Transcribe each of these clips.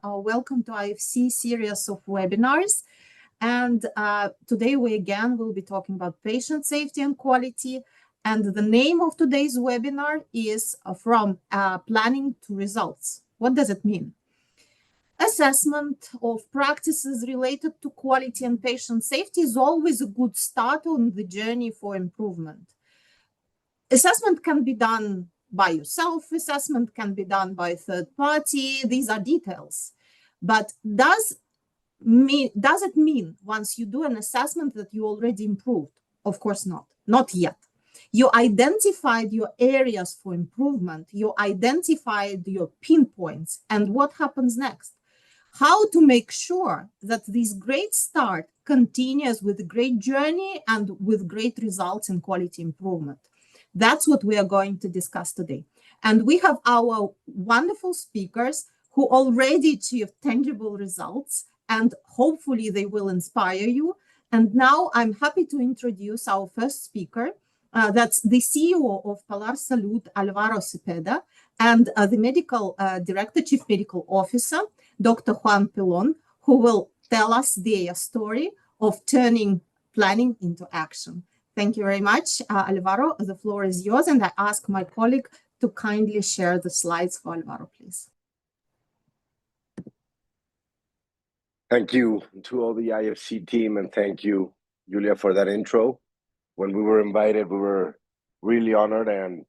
Welcome to IFC series of webinars. And today we again will be talking about patient safety and quality. And the name of today's webinar is From Planning to Results. What does it mean? Assessment of practices related to quality and patient safety is always a good start on the journey for improvement. Assessment can be done by yourself, assessment can be done by a third party. These are details. But does it mean once you do an assessment that you already improved? Of course not, not yet. You identified your areas for improvement, you identified your pinpoints, and what happens next? How to make sure that this great start continues with a great journey and with great results in quality improvement. That's what we are going to discuss today. And we have our wonderful speakers who already achieved tangible results, and hopefully they will inspire you. And now I'm happy to introduce our first speaker. That's the CEO of Polar Salud, Alvaro Cepeda, and the medical director, chief medical officer, Dr. Juan Pelon, who will tell us their story of turning planning into action. Thank you very much, Alvaro. The floor is yours, and I ask my colleague to kindly share the slides for Alvaro, please. Thank you to all the IFC team, and thank you, Julia, for that intro. When we were invited, we were really honored, and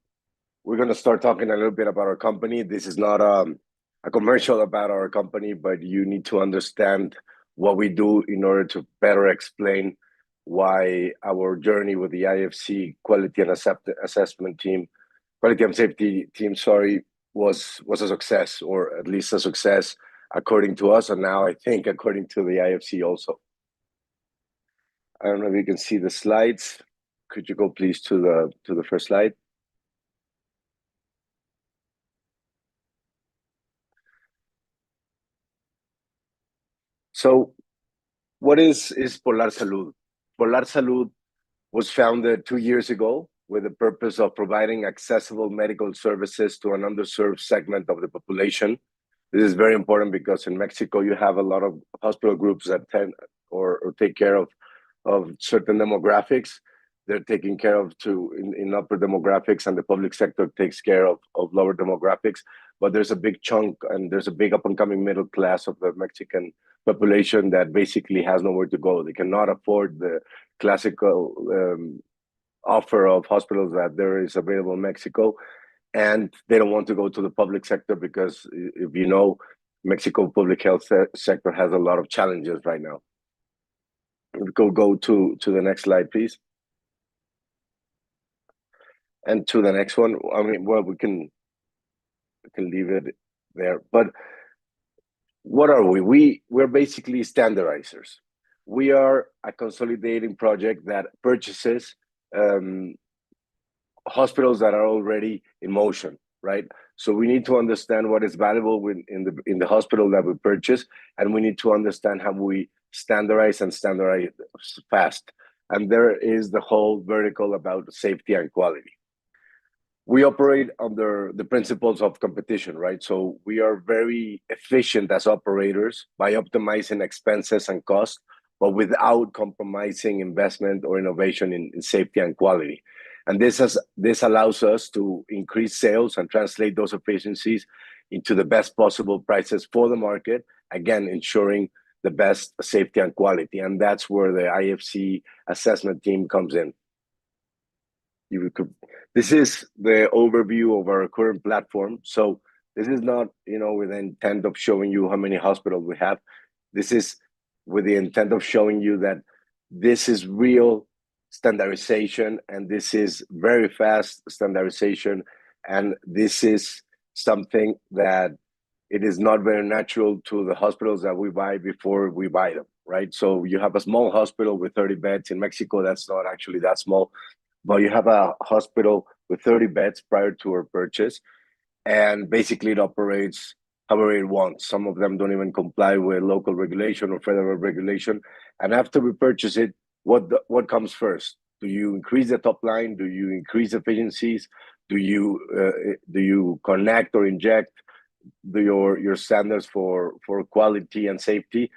we're going to start talking a little bit about our company. This is not a commercial about our company, but you need to understand what we do in order to better explain why our journey with the IFC quality and assessment team, quality and safety team, was a success, or at least a success according to us, and now I think according to the IFC also. I don't know if you can see the slides. Could you go please to the first slide? So what is Polar Salud? Polar Salud was founded 2 years ago with the purpose of providing accessible medical services to an underserved segment of the population. This is very important because in Mexico, you have a lot of hospital groups that tend or take care of certain demographics. They're taking care of in upper demographics, and the public sector takes care of lower demographics. But there's a big chunk and there's a big up and coming middle class of the Mexican population that basically has nowhere to go. They cannot afford the classical offer of hospitals that there is available in Mexico. And they don't want to go to the public sector because, if you know, Mexico public health sector has a lot of challenges right now. Go to the next slide, please. And to the next one. I mean, well, we can leave it there. But what are we? We're basically standardizers. We are a consolidating project that purchases hospitals that are already in motion, right? So we need to understand what is valuable in the hospital that we purchase, and we need to understand how we standardize fast. And there is the whole vertical about safety and quality. We operate under the principles of competition, right? So we are very efficient as operators by optimizing expenses and costs, but without compromising investment or innovation in safety and quality. And this allows us to increase sales and translate those efficiencies into the best possible prices for the market, again, ensuring the best safety and quality. And that's where the IFC assessment team comes in. This is the overview of our current platform. So this is not, with the intent of showing you how many hospitals we have. This is with the intent of showing you that this is real standardization, and this is very fast standardization, and this is something that it is not very natural to the hospitals that we buy before we buy them, right? So you have a small hospital with 30 beds in Mexico. That's not actually that small, but you have a hospital with 30 beds prior to our purchase, and basically it operates however it wants. Some of them don't even comply with local regulation or federal regulation. And after we purchase it, what comes first? Do you increase the top line? Do you increase efficiencies? Do you connect or inject your standards for quality and safety,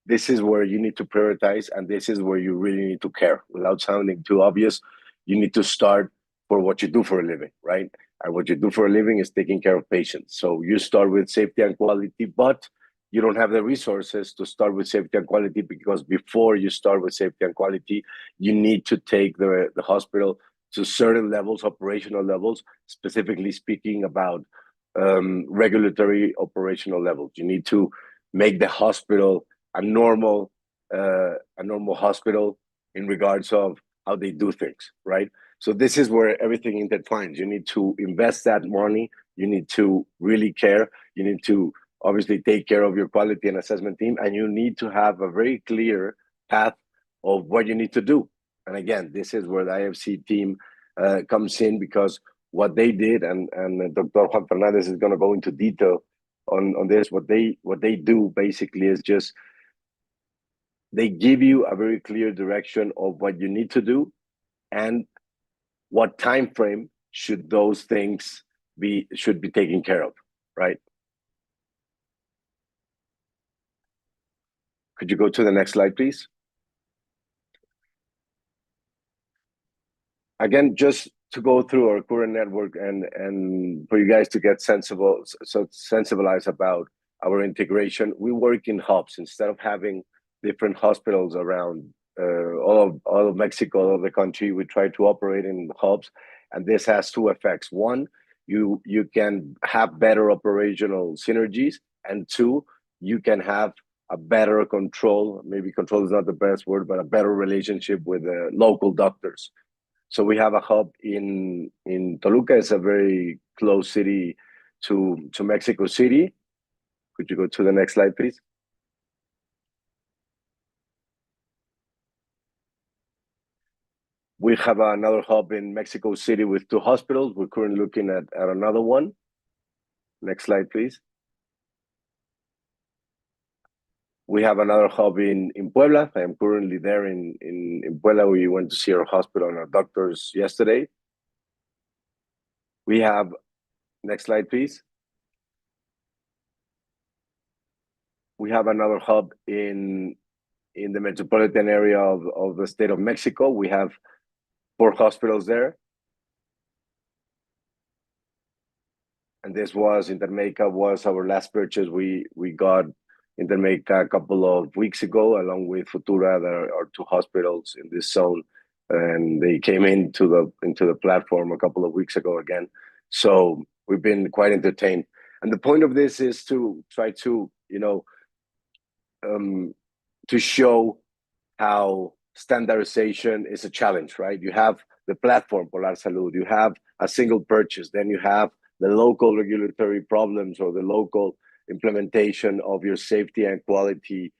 this is where you need to prioritize, and this is where you really need to care. Without sounding too obvious, you need to start for what you do for a living, right? And what you do for a living is taking care of patients. So you start with safety and quality, but you don't have the resources to start with safety and quality, because before you start with safety and quality, you need to take the hospital to certain levels, operational levels, specifically speaking about regulatory operational levels. You need to make the hospital a normal hospital in regards of how they do things, right? So this is where everything intertwines. You need to invest that money. You need to really care. You need to obviously take care of your quality and assessment team, and you need to have a very clear path of what you need to do. And again, this is where the IFC team comes in, because what they did, and Dr. Juan Fernandez is going to go into detail on this. What they do basically is just they give you a very clear direction of what you need to do and what time frame should those things should be taken care of, right? Could you go to the next slide, please? Again, just to go through our current network and for you guys to get sensibilized about our integration, we work in hubs instead of having different hospitals around all of Mexico, all of the country. We try to operate in hubs, and this has two effects. One, you can have better operational synergies, and two, you can have a better control. Maybe control is not the best word, but a better relationship with the local doctors. So we have a hub in Toluca. It's a very close city to Mexico City. Could you go to the next slide, please? We have another hub in Mexico City with 2 hospitals. We're currently looking at another one. Next slide, please. We have another hub in Puebla. I am currently there in Puebla. We went to see our hospital and our doctors yesterday. We have, next slide, please. We have another hub in the metropolitan area of the state of Mexico. We have 4 hospitals there. And this was, Intermedica was our last purchase. We got Intermedica a couple of weeks ago, along with Futura. There are 2 hospitals in this zone, and they came into the platform a couple of weeks ago again. So we've been quite entertained. And the point of this is to try to, to show how standardization is a challenge, right? You have the platform, Polar Salud, you have a single purchase, then you have the local regulatory problems or the local implementation of your safety and quality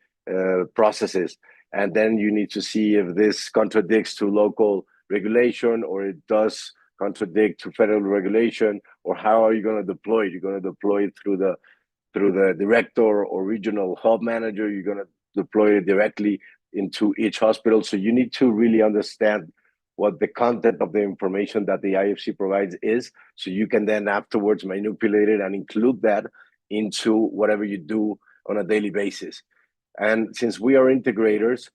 processes. And then you need to see if this contradicts to local regulation, or it does contradict to federal regulation, or how are you going to deploy it? You're going to deploy it through the director or regional hub manager. You're going to deploy it directly into each hospital. So you need to really understand what the content of the information that the IFC provides is, so you can then afterwards manipulate it and include that into whatever you do on a daily basis. And since we are integrators,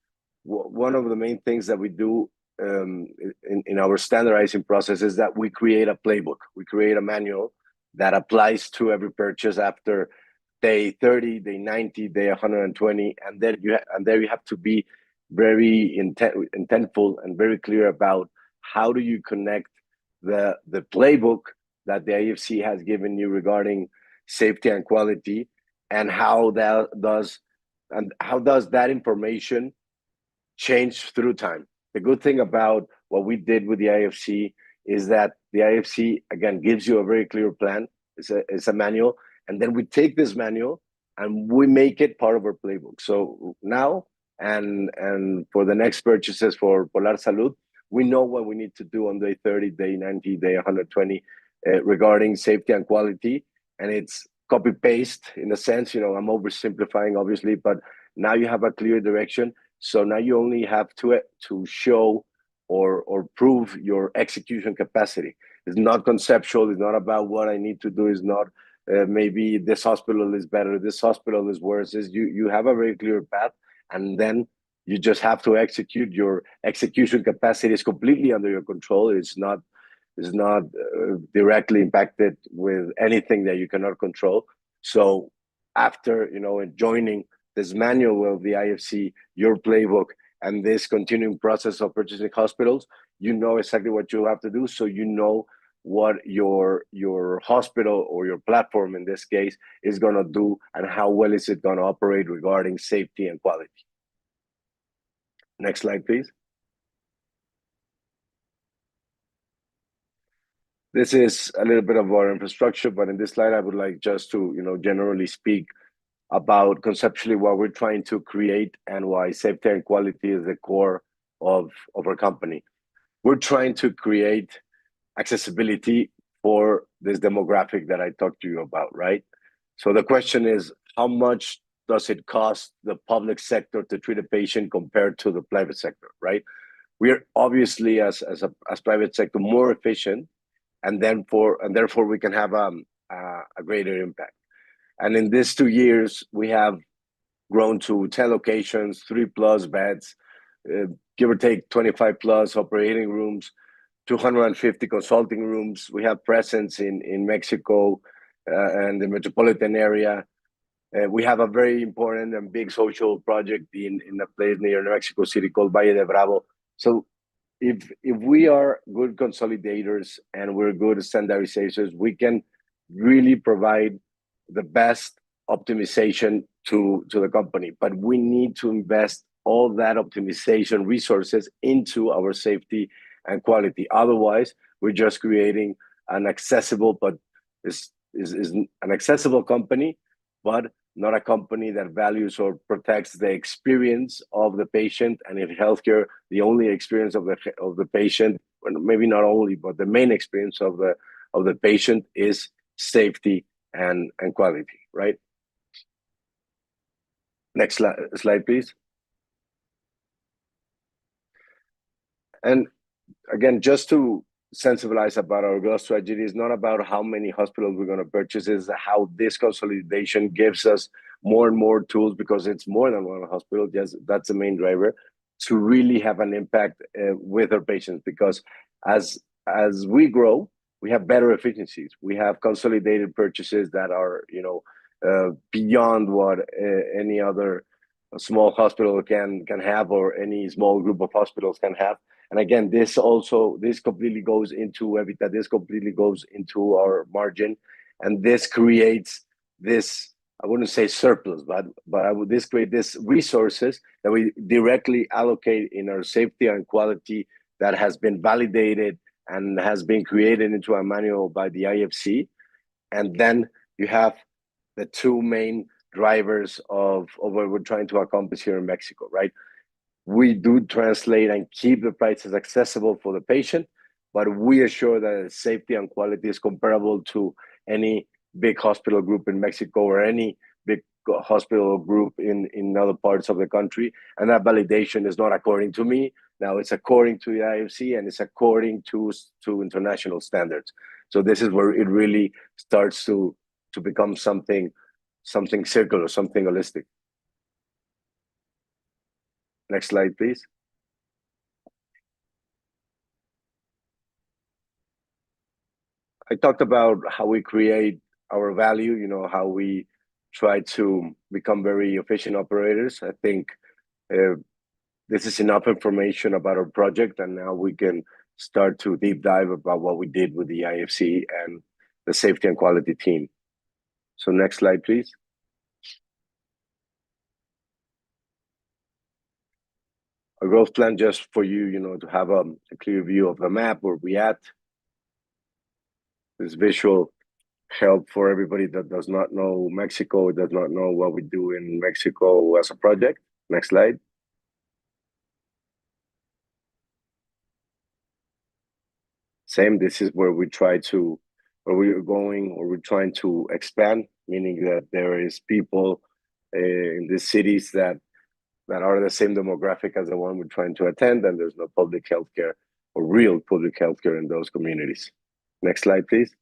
one of the main things that we do in our standardizing process is that we create a playbook. We create a manual that applies to every purchase after day 30, day 90, day 120, and then you have to be very intentful and very clear about how do you connect the playbook that the IFC has given you regarding safety and quality, and how does that information change through time. The good thing about what we did with the IFC is that the IFC again gives you a very clear plan. It's a manual, and then we take this manual and we make it part of our playbook. So now and for the next purchases for Polar Salud, we know what we need to do on day 30, day 90, day 120 regarding safety and quality. And it's copy paste in a sense. I'm oversimplifying obviously, but now you have a clear direction. So now you only have to show or prove your execution capacity. It's not conceptual. It's not about what I need to do. It's not maybe this hospital is better, this hospital is worse. Is you have a very clear path, and then you just have to execute. Your execution capacity is completely under your control. It's not directly impacted with anything that you cannot control. So after joining this manual of the IFC, your playbook, and this continuing process of purchasing hospitals, you know exactly what you have to do. So you know what your hospital or your platform in this case is going to do, and how well is it going to operate regarding safety and quality. Next slide, please. This is a little bit of our infrastructure, but in this slide, I would like just to generally speak about conceptually what we're trying to create and why safety and quality is the core of our company. We're trying to create accessibility for this demographic that I talked to you about, right? So the question is, how much does it cost the public sector to treat a patient compared to the private sector, right? We're obviously, as private sector, more efficient, and therefore we can have a greater impact. And in these 2 years, we have grown to 10 locations, 3+ beds, give or take 25+ operating rooms, 250 consulting rooms. We have presence in Mexico and the metropolitan area. We have a very important and big social project in a place near Mexico City called Valle de Bravo. So if we are good consolidators and we're good standardizers, we can really provide the best optimization to the company. But we need to invest all that optimization resources into our safety and quality. Otherwise, we're just creating an accessible, but is an accessible company, but not a company that values or protects the experience of the patient. And in healthcare, the only experience of the patient, maybe not only, but the main experience of the patient is safety and quality, right? Next slide, please. And again, just to sensibilize about our growth strategy, is not about how many hospitals we're going to purchase, is how this consolidation gives us more and more tools, because it's more than one hospital. Yes, that's the main driver, to really have an impact with our patients. Because as we grow, we have better efficiencies. We have consolidated purchases that are beyond what any other small hospital can have, or any small group of hospitals can have. And again, this completely goes into EBITDA. This completely goes into our margin, and this creates this, I wouldn't say surplus, but this create this resources that we directly allocate in our safety and quality, that has been validated and has been created into a manual by the IFC. And then you have the two main drivers of what we're trying to accomplish here in Mexico, right? We do translate and keep the prices accessible for the patient, but we assure that safety and quality is comparable to any big hospital group in Mexico, or any big hospital group in other parts of the country. And that validation is not according to me. Now it's according to the IFC, and it's according to international standards. So this is where it really starts to become something circular, something holistic. Next slide, please. I talked about how we create our value, how we try to become very efficient operators. I think this is enough information about our project, and now we can start to deep dive about what we did with the IFC and the safety and quality team. So next slide, please. A growth plan, just for you, to have a clear view of the map where we at. This visual help for everybody that does not know Mexico, does not know what we do in Mexico as a project. Next slide. Same, this is where we're going, or we're trying to expand, meaning that there is people in the cities that are the same demographic as the one we're trying to attend, and there's no public healthcare or real public healthcare in those communities. Next slide, please.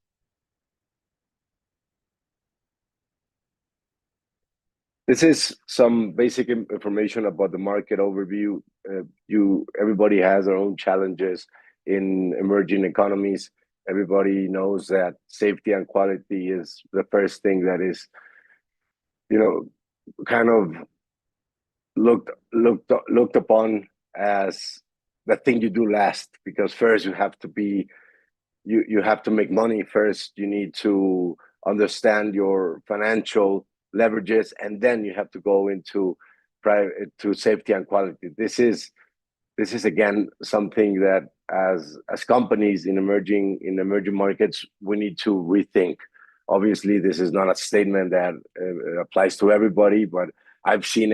This is some basic information about the market overview. Everybody has their own challenges in emerging economies. Everybody knows that safety and quality is the first thing that is, kind of looked upon as the thing you do last, because first you have to make money first. You need to understand your financial leverages, and then you have to go into safety and quality. This is again something that as companies in emerging markets, we need to rethink. Obviously, this is not a statement that applies to everybody, but we've seen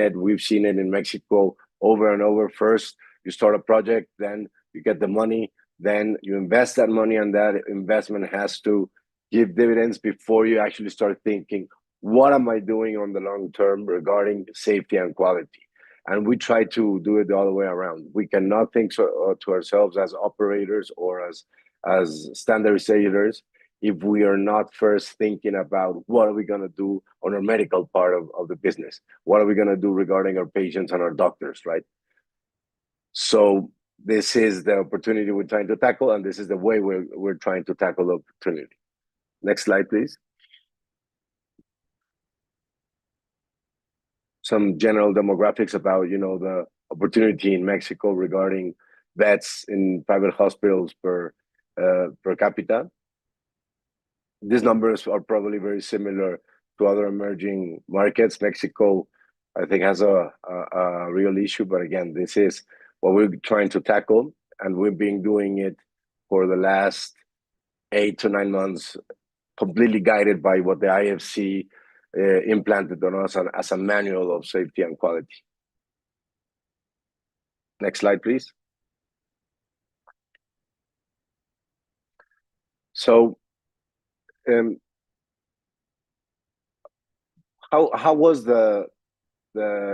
it in Mexico over and over. First, you start a project, then you get the money, then you invest that money, and that investment has to give dividends before you actually start thinking, what am I doing on the long term regarding safety and quality? And we try to do it the other way around. We cannot think to ourselves as operators or as standardizers if we are not first thinking about what are we going to do on our medical part of the business? What are we going to do regarding our patients and our doctors, right? So this is the opportunity we're trying to tackle, and this is the way we're trying to tackle the opportunity. Next slide, please. Some general demographics about, the opportunity in Mexico regarding beds in private hospitals per capita. These numbers are probably very similar to other emerging markets. Mexico, I think, has a real issue, but again, this is what we're trying to tackle, and we've been doing it for the last 8 to 9 months, completely guided by what the IFC implanted on us as a manual of safety and quality. Next slide, please. So, how was the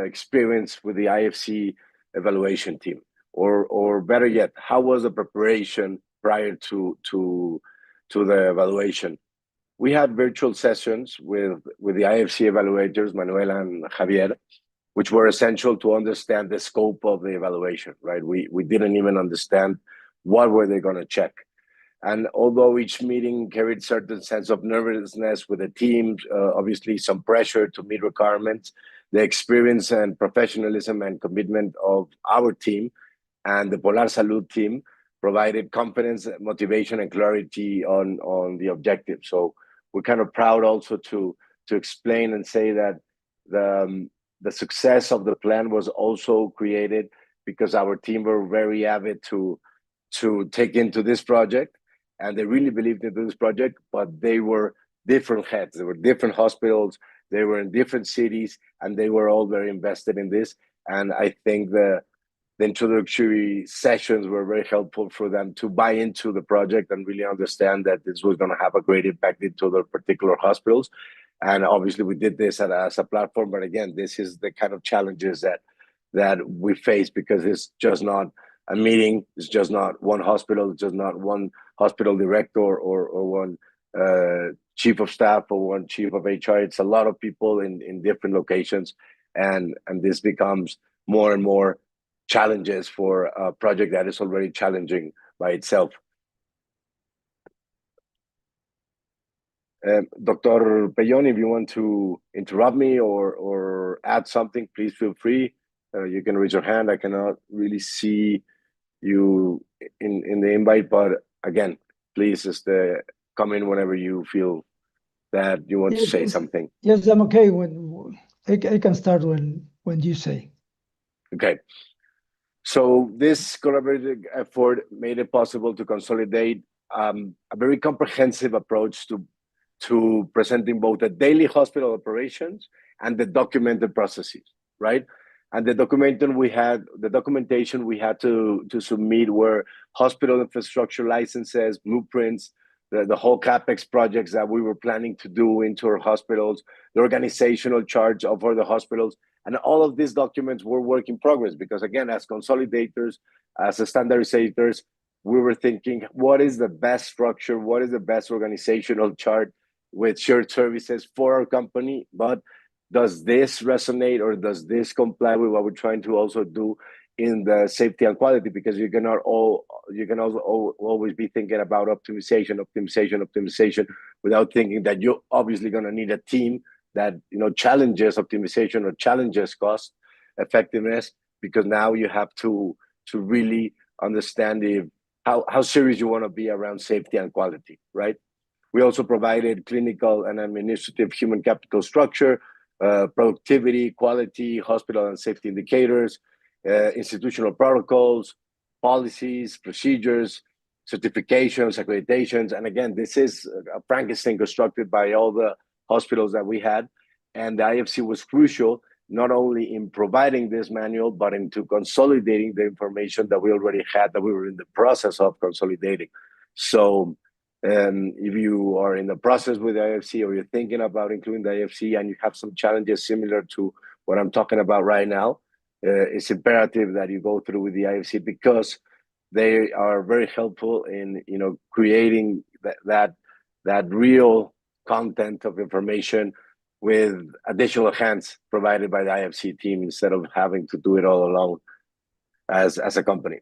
experience with the IFC evaluation team, or better yet, how was the preparation prior to the evaluation? We had virtual sessions with the IFC evaluators, Manuela and Javier, which were essential to understand the scope of the evaluation, right? We didn't even understand what were they going to check. And although each meeting carried certain sense of nervousness with the team, obviously some pressure to meet requirements, the experience and professionalism and commitment of our team and the Polar Salud team provided confidence, motivation, and clarity on the objective. So we're kind of proud also to explain and say that the success of the plan was also created because our team were very avid to take into this project, and they really believed into this project, but they were different heads. They were different hospitals, they were in different cities, and they were all very invested in this. And I think the introductory sessions were very helpful for them to buy into the project and really understand that this was going to have a great impact into their particular hospitals. And obviously we did this as a platform, but again, this is the kind of challenges that we face, because it's just not a meeting, it's just not one hospital, it's just not one hospital director or one chief of staff or one chief of HR. It's a lot of people in different locations, and this becomes more and more challenges for a project that is already challenging by itself. Dr. Pellón, if you want to interrupt me or add something, please feel free. You can raise your hand. I cannot really see you in the invite, but again, please just come in whenever you feel that you want to say something. Yes, I'm okay. When I can start when you say. Okay. So this collaborative effort made it possible to consolidate a very comprehensive approach to presenting both the daily hospital operations and the documented processes, right? And the documentation we had to submit were hospital infrastructure licenses, blueprints, the whole CapEx projects that we were planning to do into our hospitals, the organizational chart of all the hospitals. And all of these documents were work in progress, because again, as consolidators, as standardizers, we were thinking, what is the best structure? What is the best organizational chart with shared services for our company, but does this resonate or does this comply with what we're trying to also do in the safety and quality? Because you can also always be thinking about optimization without thinking that you're obviously going to need a team that challenges optimization or challenges cost effectiveness, because now you have to really understand how serious you want to be around safety and quality, right? We also provided clinical and administrative human capital structure, productivity, quality, hospital and safety indicators, institutional protocols, policies, procedures, certifications, accreditations. And again, this is a Frankenstein constructed by all the hospitals that we had. And the IFC was crucial, not only in providing this manual, but into consolidating the information that we already had, that we were in the process of consolidating. So if you are in the process with the IFC, or you're thinking about including the IFC and you have some challenges similar to what I'm talking about right now, it's imperative that you go through with the IFC, because they are very helpful in creating that real content of information with additional hands provided by the IFC team, instead of having to do it all alone as a company.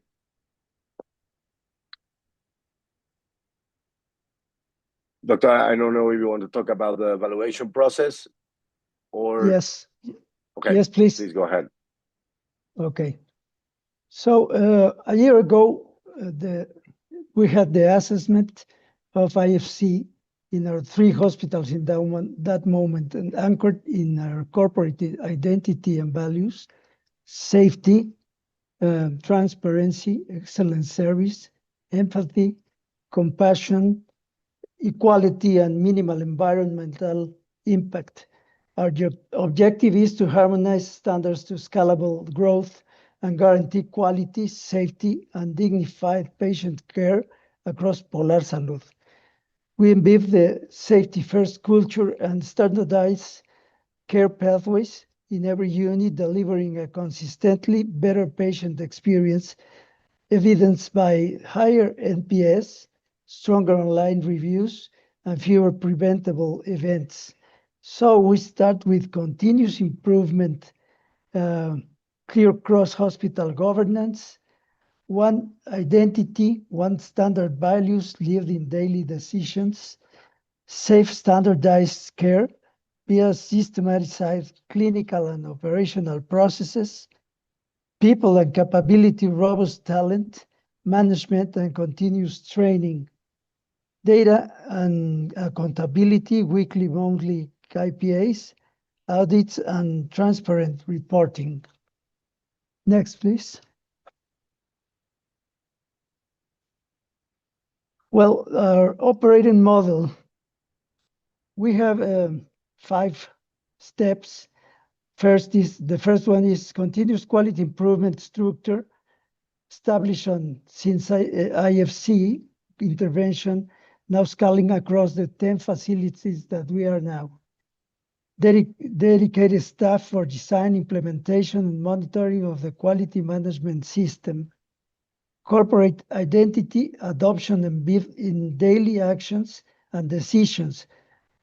Doctor, I don't know if you want to talk about the evaluation process or... Yes. Okay. Yes, please. Please go ahead. Okay. So a year ago, we had the assessment of IFC in our 3 hospitals in that moment, and anchored in our corporate identity and values: safety, transparency, excellent service, empathy, compassion, equality, and minimal environmental impact. Our objective is to harmonize standards to scalable growth and guarantee quality, safety, and dignified patient care across Polar Salud. We imbibe the safety-first culture and standardize care pathways in every unit, delivering a consistently better patient experience, evidenced by higher NPS, stronger online reviews, and fewer preventable events. So we start with continuous improvement, clear cross-hospital governance, one identity, one standard values lived in daily decisions, safe standardized care via systematized clinical and operational processes, people and capability, robust talent, management and continuous training, data and accountability, weekly, monthly KPIs, audits, and transparent reporting. Next, please. Well, our operating model, we have 5 steps. The first one is continuous quality improvement structure, established since IFC intervention, now scaling across the 10 facilities that we are now. Dedicated staff for design, implementation, and monitoring of the quality management system. Corporate identity, adoption, and embedded in daily actions and decisions.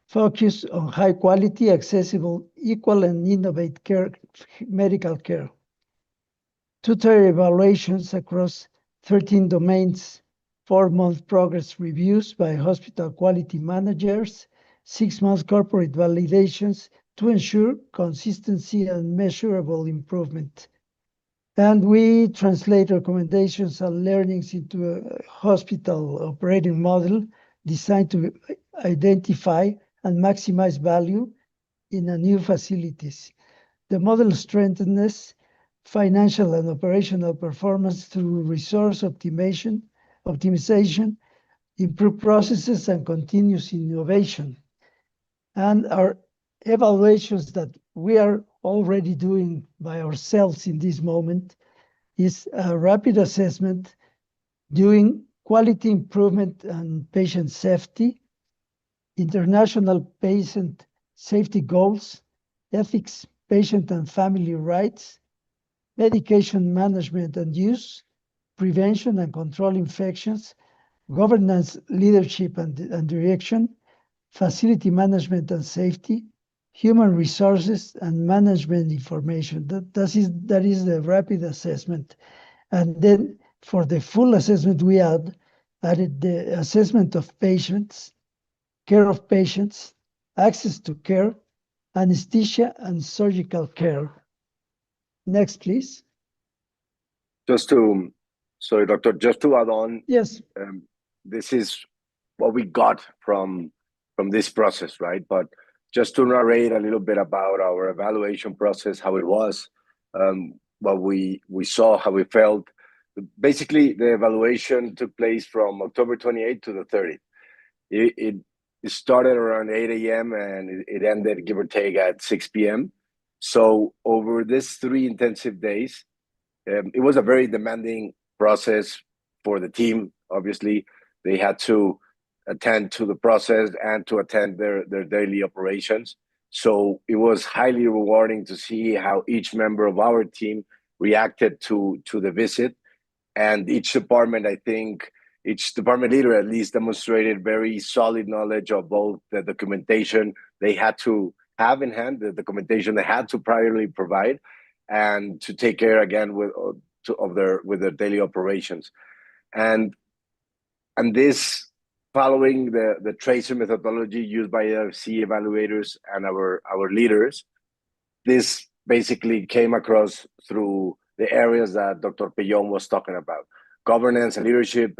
Focus on high quality, accessible, equal, and innovative care, medical care. 2-tier evaluations across 13 domains, 4-month progress reviews by hospital quality managers, 6-month corporate validations to ensure consistency and measurable improvement. And we translate recommendations and learnings into a hospital operating model designed to identify and maximize value in the new facilities. The model strengthens financial and operational performance through resource optimization, improved processes, and continuous innovation. And our evaluations that we are already doing by ourselves in this moment is a rapid assessment, doing quality improvement and patient safety, international patient safety goals, ethics, patient and family rights, medication management and use, prevention and control infections, governance, leadership and direction, facility management and safety, human resources, and management information. That is the rapid assessment. And then for the full assessment, we added the assessment of patients, care of patients, access to care, anesthesia, and surgical care. Next, please. Sorry, doctor, just to add on, Yes. This is what we got from this process, right? But just to narrate a little bit about our evaluation process, how it was, what we saw, how we felt. Basically, the evaluation took place from October 28th to the 30th. It started around 8 a.m. and it ended, give or take, at 6 p.m. So over these 3 intensive days, it was a very demanding process for the team. Obviously, they had to attend to the process and to attend their daily operations. So it was highly rewarding to see how each member of our team reacted to the visit. And each department, I think, each department leader at least demonstrated very solid knowledge of both the documentation they had to have in hand, the documentation they had to priorly provide, and to take care again with their daily operations. And this, following the tracer methodology used by IFC evaluators and our leaders, this basically came across through the areas that Dr. Peyon was talking about: governance and leadership,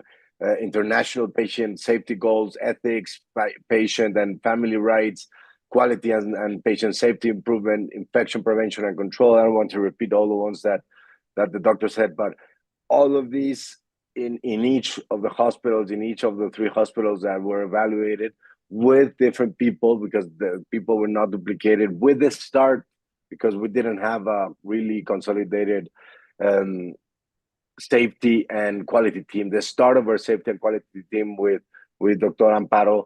international patient safety goals, ethics, patient and family rights, quality and patient safety improvement, infection prevention and control. I don't want to repeat all the ones that the doctor said, but all of these in each of the hospitals, in each of the 3 hospitals that were evaluated, with different people, because the people were not duplicated, with the start, because we didn't have a really consolidated safety and quality team. The start of our safety and quality team with Dr. Amparo,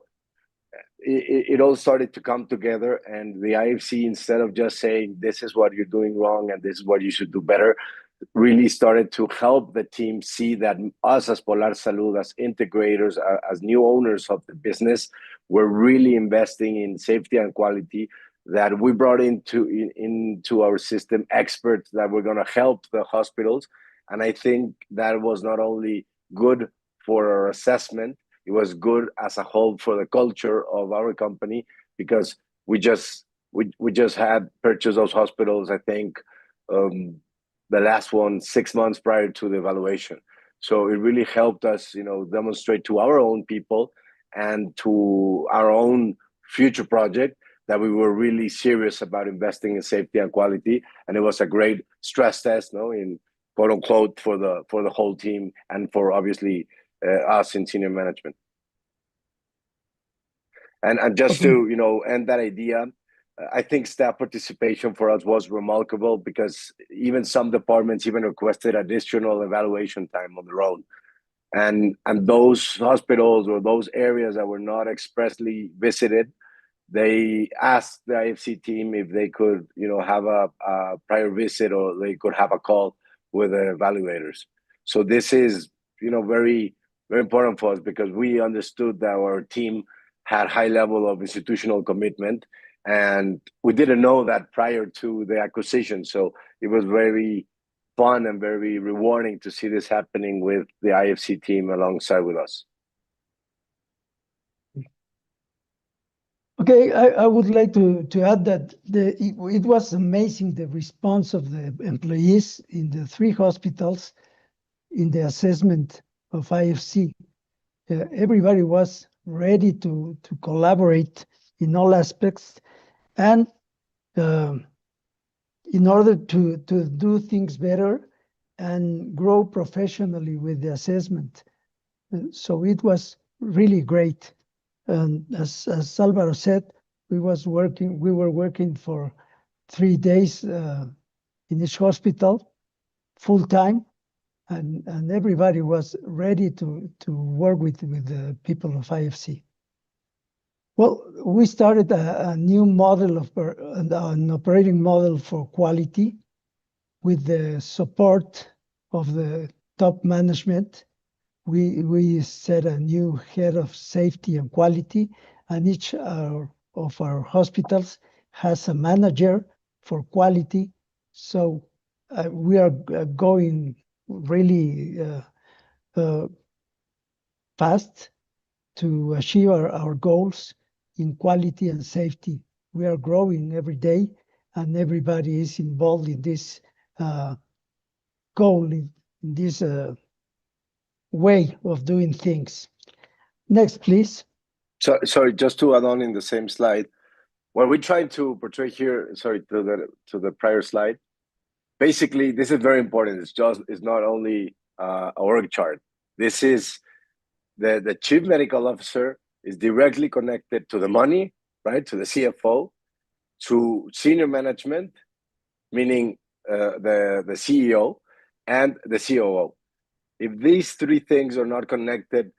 it all started to come together, and the IFC, instead of just saying, this is what you're doing wrong and this is what you should do better, really started to help the team see that us as Polar Salud, as integrators, as new owners of the business, we're really investing in safety and quality, that we brought into our system experts that were going to help the hospitals. And I think that was not only good for our assessment, it was good as a whole for the culture of our company, because we just had purchased those hospitals, I think, the last one 6 months prior to the evaluation. So it really helped us, demonstrate to our own people and to our own future project that we were really serious about investing in safety and quality. And it was a great stress test, in quote unquote, for the whole team and for obviously us in senior management. And just to end that idea, I think staff participation for us was remarkable, because even some departments even requested additional evaluation time on their own. And those hospitals or those areas that were not expressly visited, they asked the IFC team if they could, have a prior visit, or they could have a call with the evaluators. So this is, very, very important for us, because we understood that our team had high level of institutional commitment, and we didn't know that prior to the acquisition. So it was very fun and very rewarding to see this happening with the IFC team alongside with us. Okay, I would like to add that it was amazing, the response of the employees in the 3 hospitals in the assessment of IFC. Everybody was ready to collaborate in all aspects, and in order to do things better and grow professionally with the assessment. So it was really great. And as Alvaro said, we were working for 3 days in each hospital, full time, and everybody was ready to work with the people of IFC. Well, we started a new model an operating model for quality, with the support of the top management. We set a new head of safety and quality, and each of our hospitals has a manager for quality. So we are going really fast to achieve our goals in quality and safety. We are growing every day, and everybody is involved in this goal, in this way of doing things. Next, please. So, sorry, just to add on in the same slide, what we're trying to portray here, sorry, to the prior slide, basically, this is very important. It's not only a org chart. This is the chief medical officer is directly connected to the money, right? To the CFO, to senior management, meaning the CEO and the COO. If these three things are not connected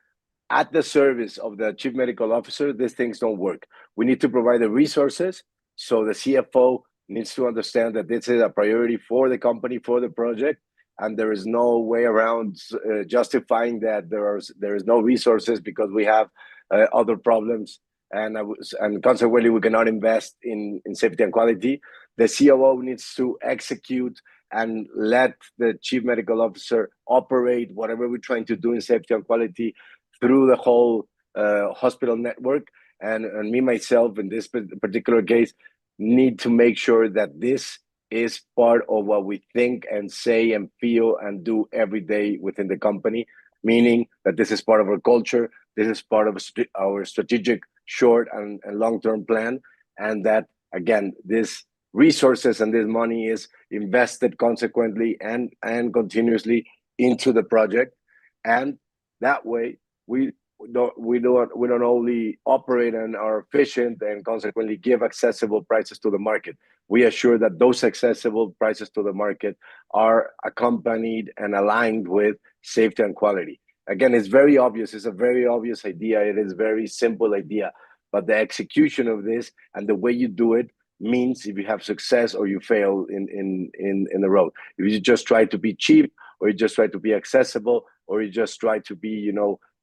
at the service of the chief medical officer, these things don't work. We need to provide the resources. So the CFO needs to understand that this is a priority for the company, for the project, and there is no way around justifying that there is no resources because we have other problems, and consequently we cannot invest in safety and quality. The COO needs to execute and let the chief medical officer operate whatever we're trying to do in safety and quality through the whole hospital network. And me, myself, in this particular case, need to make sure that this is part of what we think and say and feel and do every day within the company, meaning that this is part of our culture, this is part of our strategic short and long-term plan, and that, again, this resources and this money is invested consequently and continuously into the project. And that way, we don't only operate and are efficient and consequently give accessible prices to the market. We assure that those accessible prices to the market are accompanied and aligned with safety and quality. Again, it's very obvious. It's a very obvious idea. It is a very simple idea, but the execution of this and the way you do it means if you have success or you fail in the road. If you just try to be cheap, or you just try to be accessible, or you just try to be,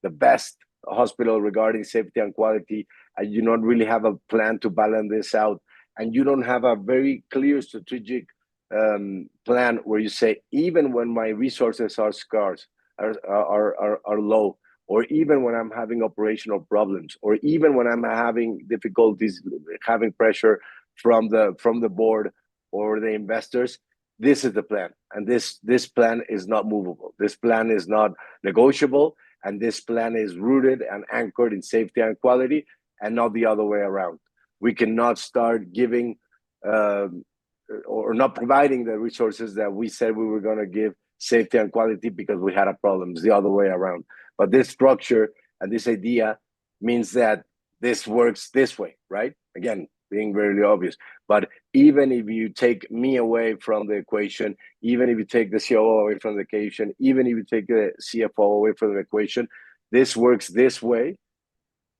the best hospital regarding safety and quality, and you don't really have a plan to balance this out, and you don't have a very clear strategic plan where you say, even when my resources are scarce, are low, or even when I'm having operational problems, or even when I'm having difficulties, having pressure from the board or the investors, this is the plan. And this plan is not movable. This plan is not negotiable. And this plan is rooted and anchored in safety and quality, and not the other way around. We cannot start giving or not providing the resources that we said we were going to give safety and quality because we had a problem. It's the other way around. But this structure and this idea means that this works this way, right? Again, being very obvious. But even if you take me away from the equation, even if you take the COO away from the equation, even if you take the CFO away from the equation, this works this way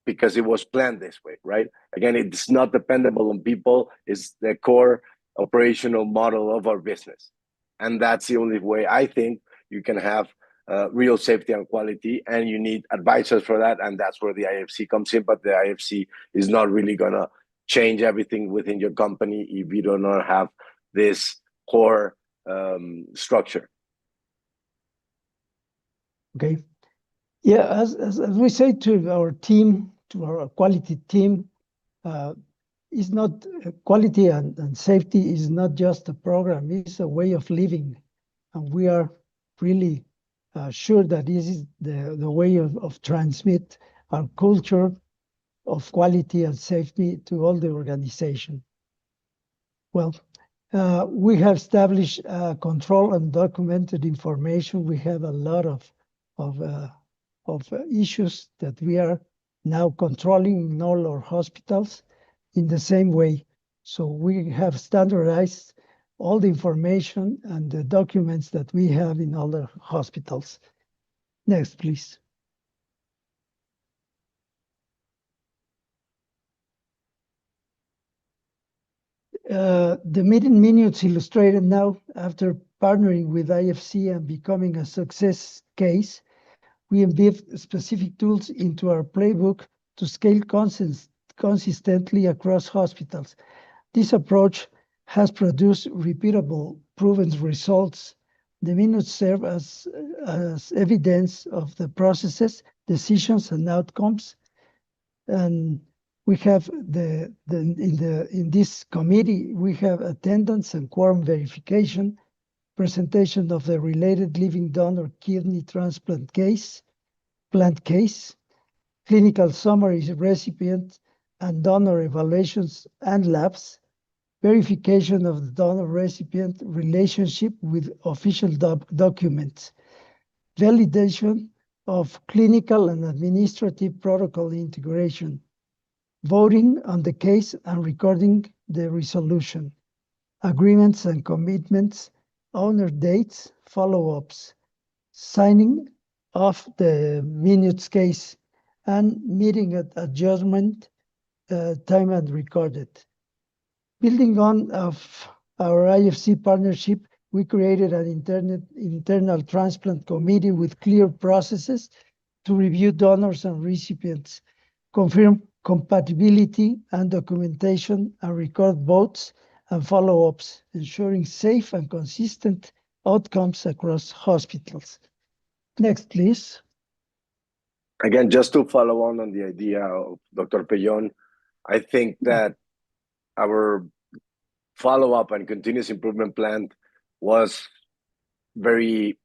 because it was planned this way, right? Again, it's not dependable on people. It's the core operational model of our business. And that's the only way I think you can have real safety and quality, and you need advisors for that. And that's where the IFC comes in. But the IFC is not really going to change everything within your company if you do not have this core structure. Okay. Yeah, as we say to our team, to our quality team, is not quality and safety is not just a program, it's a way of living. And we are really sure that this is the way of transmit our culture of quality and safety to all the organization. Well, we have established control and documented information. We have a lot of issues that we are now controlling in all our hospitals in the same way. So we have standardized all the information and the documents that we have in all the hospitals. Next, please. The meeting minutes illustrated now, after partnering with IFC and becoming a success case, we embed specific tools into our playbook to scale consistently across hospitals. This approach has produced repeatable, proven results. The minutes serve as evidence of the processes, decisions, and outcomes. And we have in this committee, we have attendance and quorum verification, presentation of the related living donor kidney transplant plant case, clinical summaries, recipient and donor evaluations and labs, verification of the donor-recipient relationship with official documents, validation of clinical and administrative protocol integration, voting on the case and recording the resolution, agreements and commitments, owner dates, follow-ups, signing of the minutes case, and meeting adjustment time and recorded. Building on of our IFC partnership, we created an internal transplant committee with clear processes to review donors and recipients, confirm compatibility and documentation, and record votes and follow-ups, ensuring safe and consistent outcomes across hospitals. Next, please. Again, just to follow on the idea of Dr. Pellón, I think that our follow-up and continuous improvement plan was very,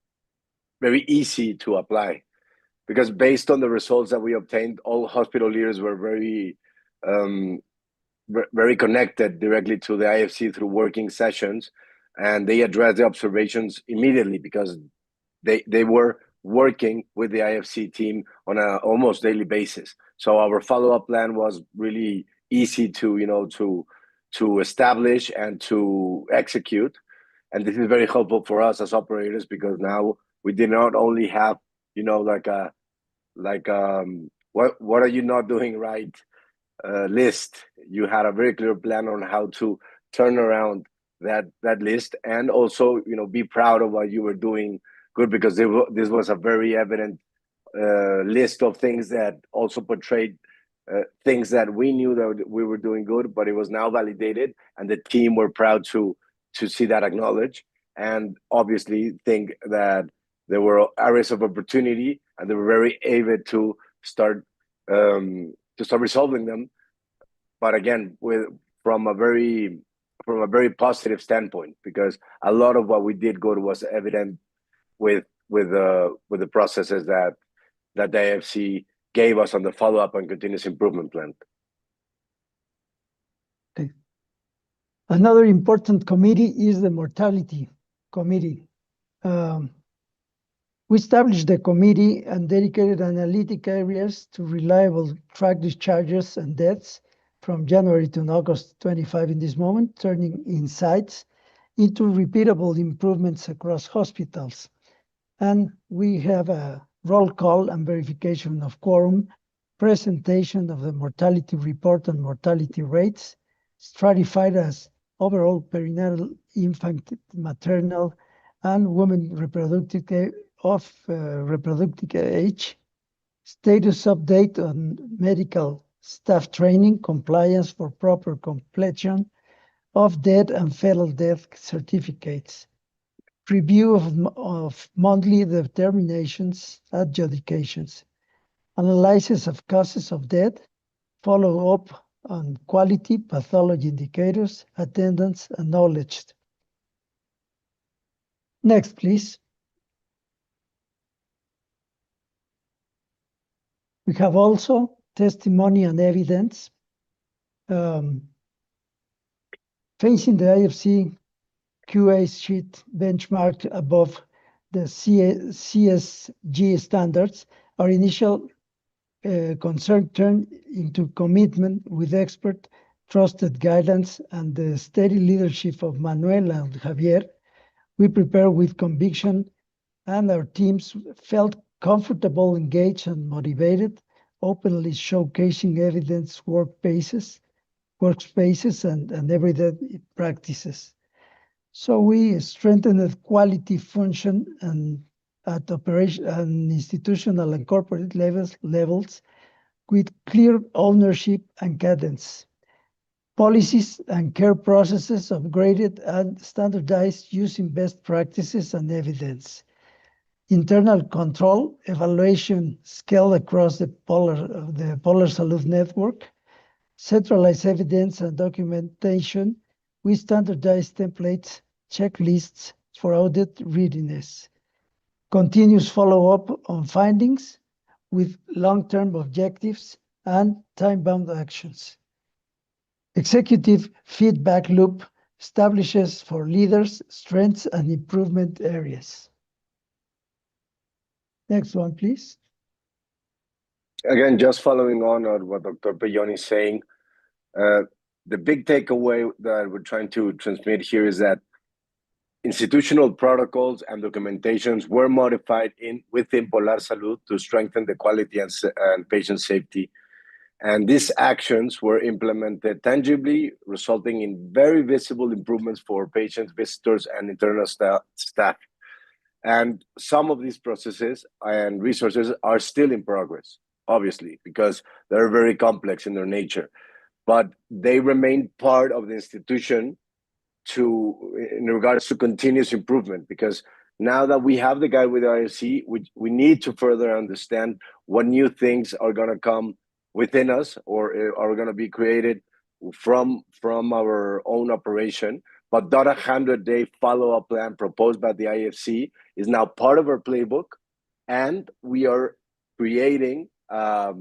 very easy to apply, because based on the results that we obtained, all hospital leaders were very connected directly to the IFC through working sessions, and they addressed the observations immediately because they were working with the IFC team on an almost daily basis. So our follow-up plan was really easy to establish and to execute. And this is very helpful for us as operators, because now we did not only have, what are you not doing right list. You had a very clear plan on how to turn around that list, and also, be proud of what you were doing good, because this was a very evident list of things that also portrayed things that we knew that we were doing good, but it was now validated, and the team were proud to see that acknowledged, and obviously think that there were areas of opportunity, and they were very able to start resolving them. But again, from a very positive standpoint, because a lot of what we did good was evident with the processes that the IFC gave us on the follow-up and continuous improvement plan. Okay. Another important committee is the mortality committee. We established the committee and dedicated analytic areas to reliable track discharges and deaths from January to August 25 in this moment, turning insights into repeatable improvements across hospitals. And we have a roll call and verification of quorum, presentation of the mortality report and mortality rates, stratified as overall perinatal, infant, maternal, and women reproductive age, status update on medical staff training, compliance for proper completion of death and fetal death certificates, review of monthly determinations, adjudications, analysis of causes of death, follow-up on quality, pathology indicators, attendance, and knowledge. Next, please. We have also testimony and evidence. Facing the IFC QA sheet benchmarked above the CSG standards, our initial concern turned into commitment with expert trusted guidance and the steady leadership of Manuel and Javier. We prepare with conviction, and our teams felt comfortable, engaged, and motivated, openly showcasing evidence workspaces and everyday practices. So we strengthened the quality function and at operation and institutional and corporate levels with clear ownership and cadence. Policies and care processes upgraded and standardized using best practices and evidence. Internal control, evaluation scaled across the Polar Salud network. Centralized evidence and documentation with standardized templates, checklists for audit readiness. Continuous follow-up on findings with long-term objectives and time-bound actions. Executive feedback loop establishes for leaders strengths and improvement areas. Next one, please. Again, just following on what Dr. Peyon is saying, the big takeaway that we're trying to transmit here is that institutional protocols and documentations were modified within Polar Salud to strengthen the quality and patient safety. And these actions were implemented tangibly, resulting in very visible improvements for patients, visitors, and internal staff. And some of these processes and resources are still in progress, obviously, because they're very complex in their nature. But they remain part of the institution in regards to continuous improvement, because now that we have the guide with the IFC, we need to further understand what new things are going to come within us or are going to be created from our own operation. But that 100-day follow-up plan proposed by the IFC is now part of our playbook, and we are creating a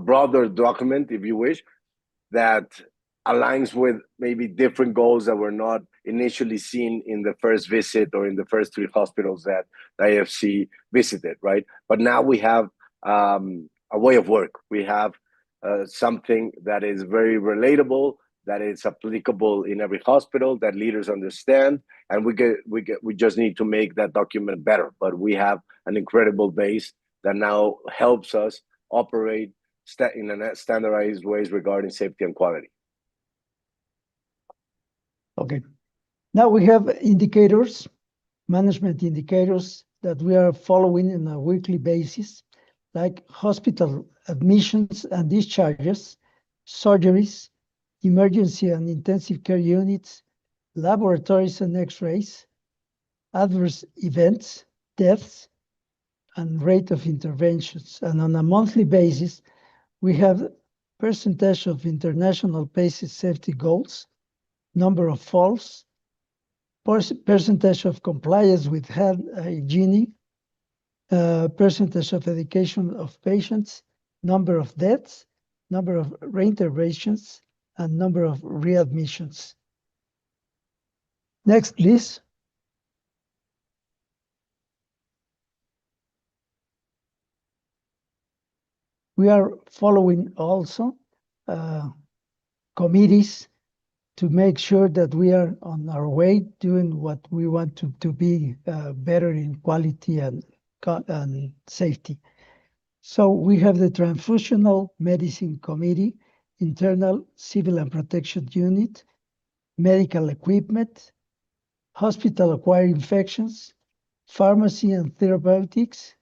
broader document, if you wish, that aligns with maybe different goals that were not initially seen in the first visit or in the first 3 hospitals that the IFC visited, right? But now we have a way of work. We have something that is very relatable, that is applicable in every hospital, that leaders understand, and we just need to make that document better. But we have an incredible base that now helps us operate in a standardized ways regarding safety and quality. Okay. Now we have indicators, management indicators that we are following on a weekly basis, like hospital admissions and discharges, surgeries, emergency and intensive care units, laboratories and x-rays, adverse events, deaths, and rate of interventions. And on a monthly basis, we have percentage of international patient safety goals, number of falls, percentage of compliance with hand hygiene, percentage of education of patients, number of deaths, number of reinterventions, and number of readmissions. Next, please. We are following also committees to make sure that we are on our way doing what we want to be better in quality and safety. So we have the Transfusional Medicine Committee, Internal Civil and Protection Unit, Medical Equipment, Hospital-Acquired Infections, Pharmacy and Therapeutics,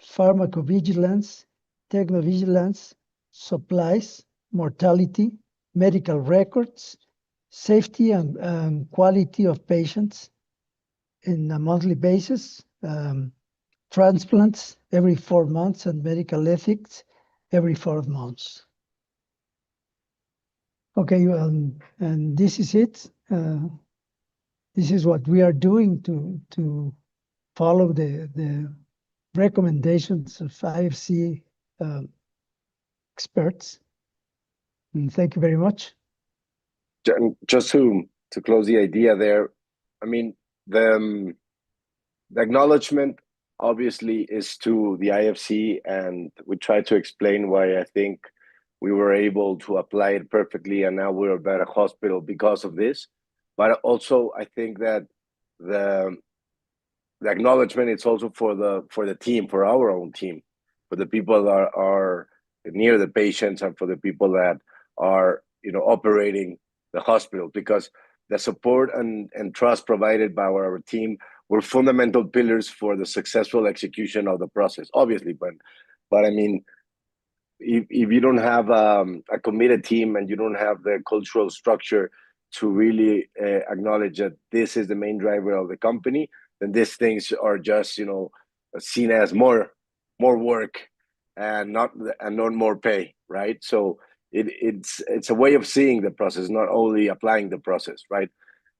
Pharmacovigilance, Technovigilance, Supplies, Mortality, Medical Records, Safety and quality of patients in a monthly basis, transplants every 4 months, and medical ethics every 4 months. Okay, and this is it. This is what we are doing to follow the recommendations of IFC experts. And thank you very much. Just to close the idea there, I mean, the acknowledgement obviously is to the IFC, and we try to explain why I think we were able to apply it perfectly, and now we're a better hospital because of this. But also, I think that the acknowledgement is also for the team, for our own team, for the people that are near the patients, and for the people that are operating the hospital, because the support and trust provided by our team were fundamental pillars for the successful execution of the process, obviously. But I mean, if you don't have a committed team and you don't have the cultural structure to really acknowledge that this is the main driver of the company, then these things are just, you know, seen as more work and not more pay, right? So it's a way of seeing the process, not only applying the process, right?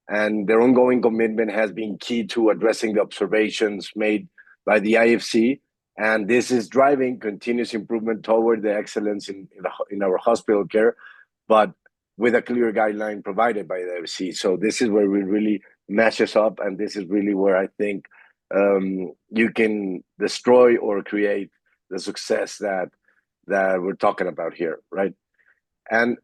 And their ongoing commitment has been key to addressing the observations made by the IFC, and this is driving continuous improvement toward the excellence in our hospital care, but with a clear guideline provided by the IFC. So this is where we really matches up, and this is really where I think you can destroy or create the success that we're talking about here, right? And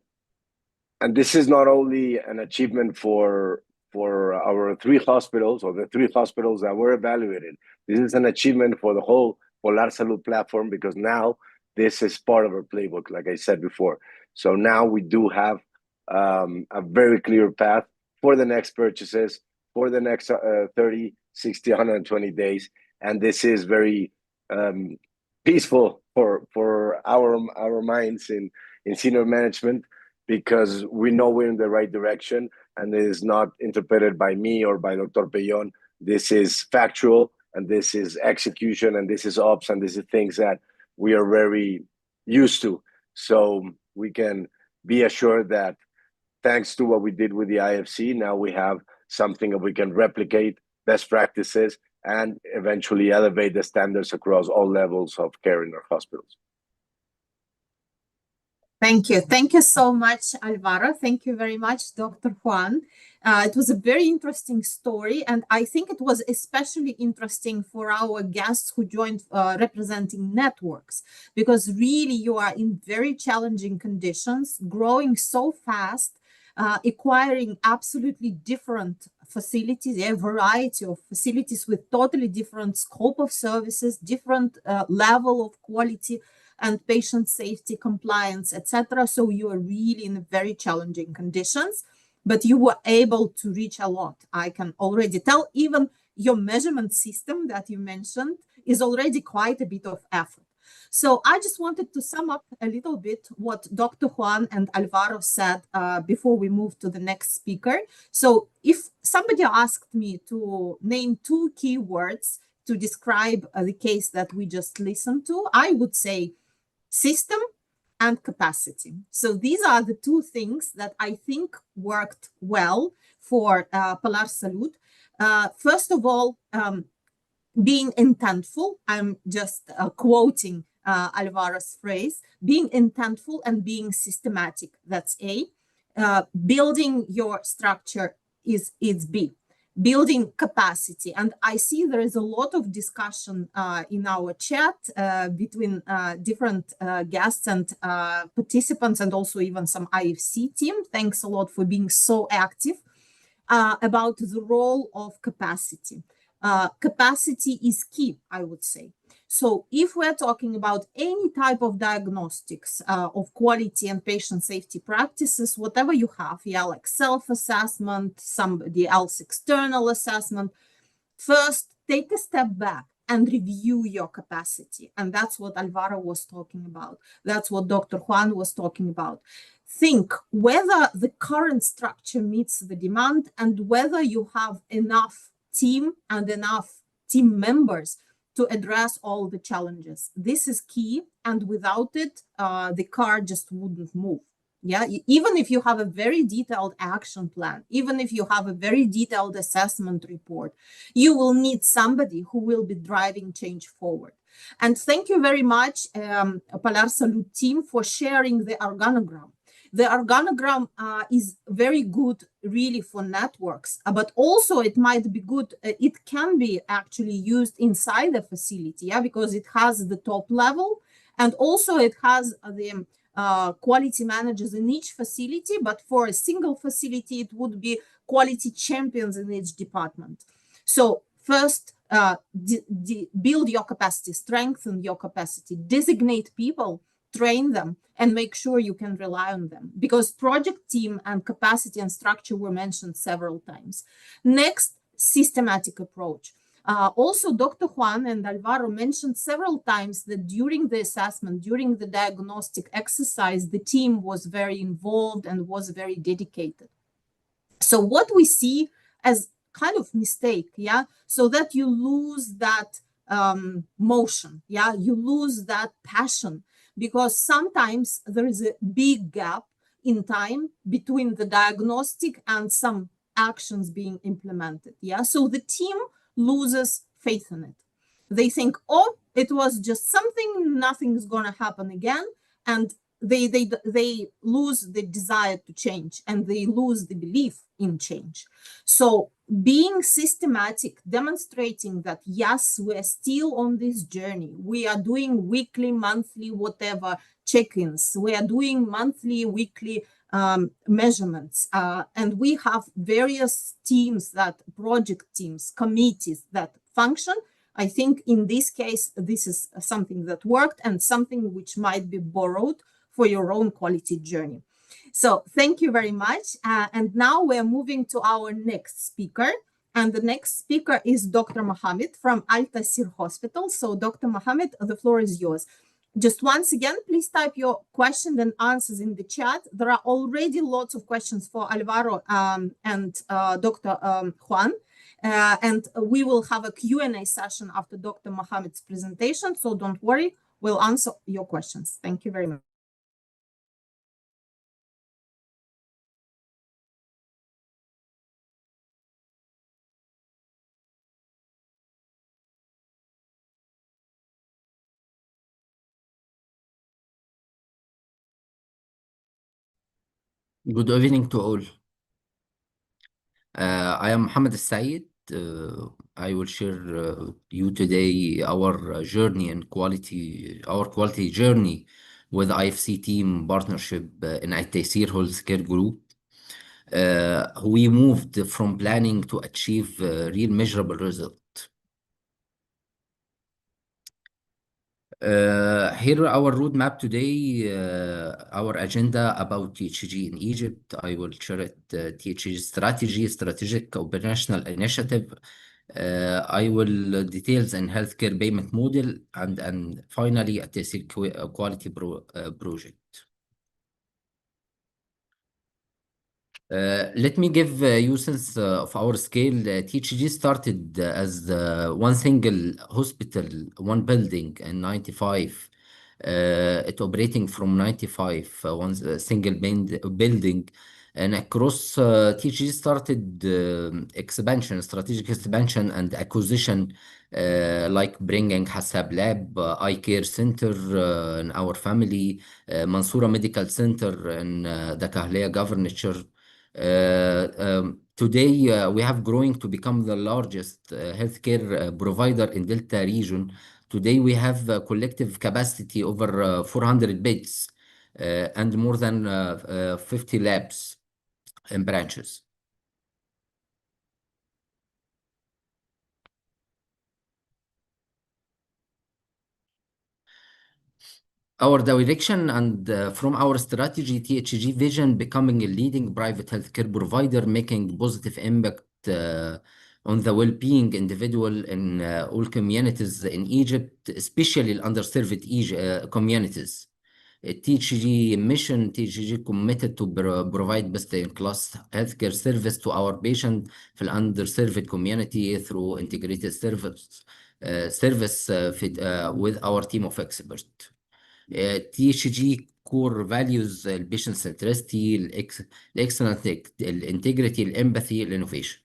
this is not only an achievement for our 3 hospitals, or the 3 hospitals that were evaluated. This is an achievement for the whole Polar Salud platform, because now this is part of our playbook, like I said before. So now we do have a very clear path for the next purchases, for the next 30, 60, 120 days. And this is very peaceful for our minds in senior management, because we know we're in the right direction, and it is not interpreted by me or by Dr. Peyon. This is factual, and this is execution, and this is ops, and this is things that we are very used to. So we can be assured that thanks to what we did with the IFC, now we have something that we can replicate, best practices, and eventually elevate the standards across all levels of care in our hospitals. Thank you. Thank you so much, Alvaro. Thank you very much, Dr. Juan. It was a very interesting story, and I think it was especially interesting for our guests who joined representing networks, because really you are in very challenging conditions, growing so fast, acquiring absolutely different facilities, a variety of facilities with totally different scope of services, different level of quality and patient safety, compliance, etc. So you are really in very challenging conditions, but you were able to reach a lot. I can already tell. Even your measurement system that you mentioned is already quite a bit of effort. So I just wanted to sum up a little bit what Dr. Juan and Alvaro said before we move to the next speaker. So if somebody asked me to name 2 keywords to describe the case that we just listened to, I would say system and capacity. So these are the 2 things that I think worked well for Polar Salud. First of all, being intentful. I'm just quoting Alvaro's phrase, being intentful and being systematic. That's A. Building your structure is B. Building capacity. And I see there is a lot of discussion in our chat between different guests and participants, and also even some IFC team. Thanks a lot for being so active about the role of capacity. Capacity is key, I would say. So if we're talking about any type of diagnostics of quality and patient safety practices, whatever you have, yeah, like self-assessment, somebody else external assessment, first take a step back and review your capacity. And that's what Alvaro was talking about. That's what Dr. Juan was talking about. Think whether the current structure meets the demand and whether you have enough team and enough team members to address all the challenges. This is key, and without it, the car just wouldn't move. Yeah, even if you have a very detailed action plan, even if you have a very detailed assessment report, you will need somebody who will be driving change forward. And thank you very much, Polar Salud team, for sharing the organogram. The organogram is very good really for networks, but also it might be good, it can be actually used inside the facility, yeah, because it has the top level, and also it has the quality managers in each facility, but for a single facility, it would be quality champions in each department. So first, build your capacity, strengthen your capacity, designate people, train them, and make sure you can rely on them, because project team and capacity and structure were mentioned several times. Next, systematic approach. Also, Dr. Juan and Alvaro mentioned several times that during the assessment, during the diagnostic exercise, the team was very involved and was very dedicated. So what we see as kind of mistake, so that you lose that motion, you lose that passion, because sometimes there is a big gap in time between the diagnostic and some actions being implemented. So the team loses faith in it. They think, oh, it was just something, nothing's going to happen again. And they lose the desire to change, and they lose the belief in change. So being systematic, demonstrating that, yes, we're still on this journey. We are doing weekly, monthly, whatever check-ins. We are doing monthly, weekly measurements. And we have various teams, that project teams, committees that function. I think in this case, this is something that worked and something which might be borrowed for your own quality journey. So thank you very much. And now we're moving to our next speaker. And the next speaker is Dr. Mohammed from Al Taseer Hospital. So Dr. Mohammed, the floor is yours. Just once again, please type your questions and answers in the chat. There are already lots of questions for Alvaro and Dr. Juan. And we will have a Q&A session after Dr. Mohammed's presentation. So don't worry, we'll answer your questions. Thank you very much. Good evening to all. I am Mohammed Said. I will share you today our journey and our quality journey with IFC team partnership in Al Taseer Healthcare Group. We moved from planning to achieve real measurable result. Here our roadmap today, our agenda about THG in Egypt. I will share it, THG strategy, strategic operational initiative. I will details in healthcare payment model, and finally a THG quality project. Let me give you sense of our scale. THG started as one single hospital, one building in 95. It operating from 95, one single building. And across THG started expansion, strategic expansion and acquisition, like bringing Hassab Lab, Eye Care Center in our family, Mansoura Medical Center in the Kahliya Governorate. Today, we have growing to become the largest healthcare provider in Delta region. Today, we have a collective capacity over 400 beds and more than 50 labs and branches. Our direction and from our strategy, THG vision, becoming a leading private healthcare provider, making positive impact on the well-being individual in all communities in Egypt, especially underserved communities. THG mission, THG committed to provide best-in-class healthcare service to our patient في underserved community through integrated service with our team of experts. THG core values patient centricity, excellence, integrity, empathy, innovation.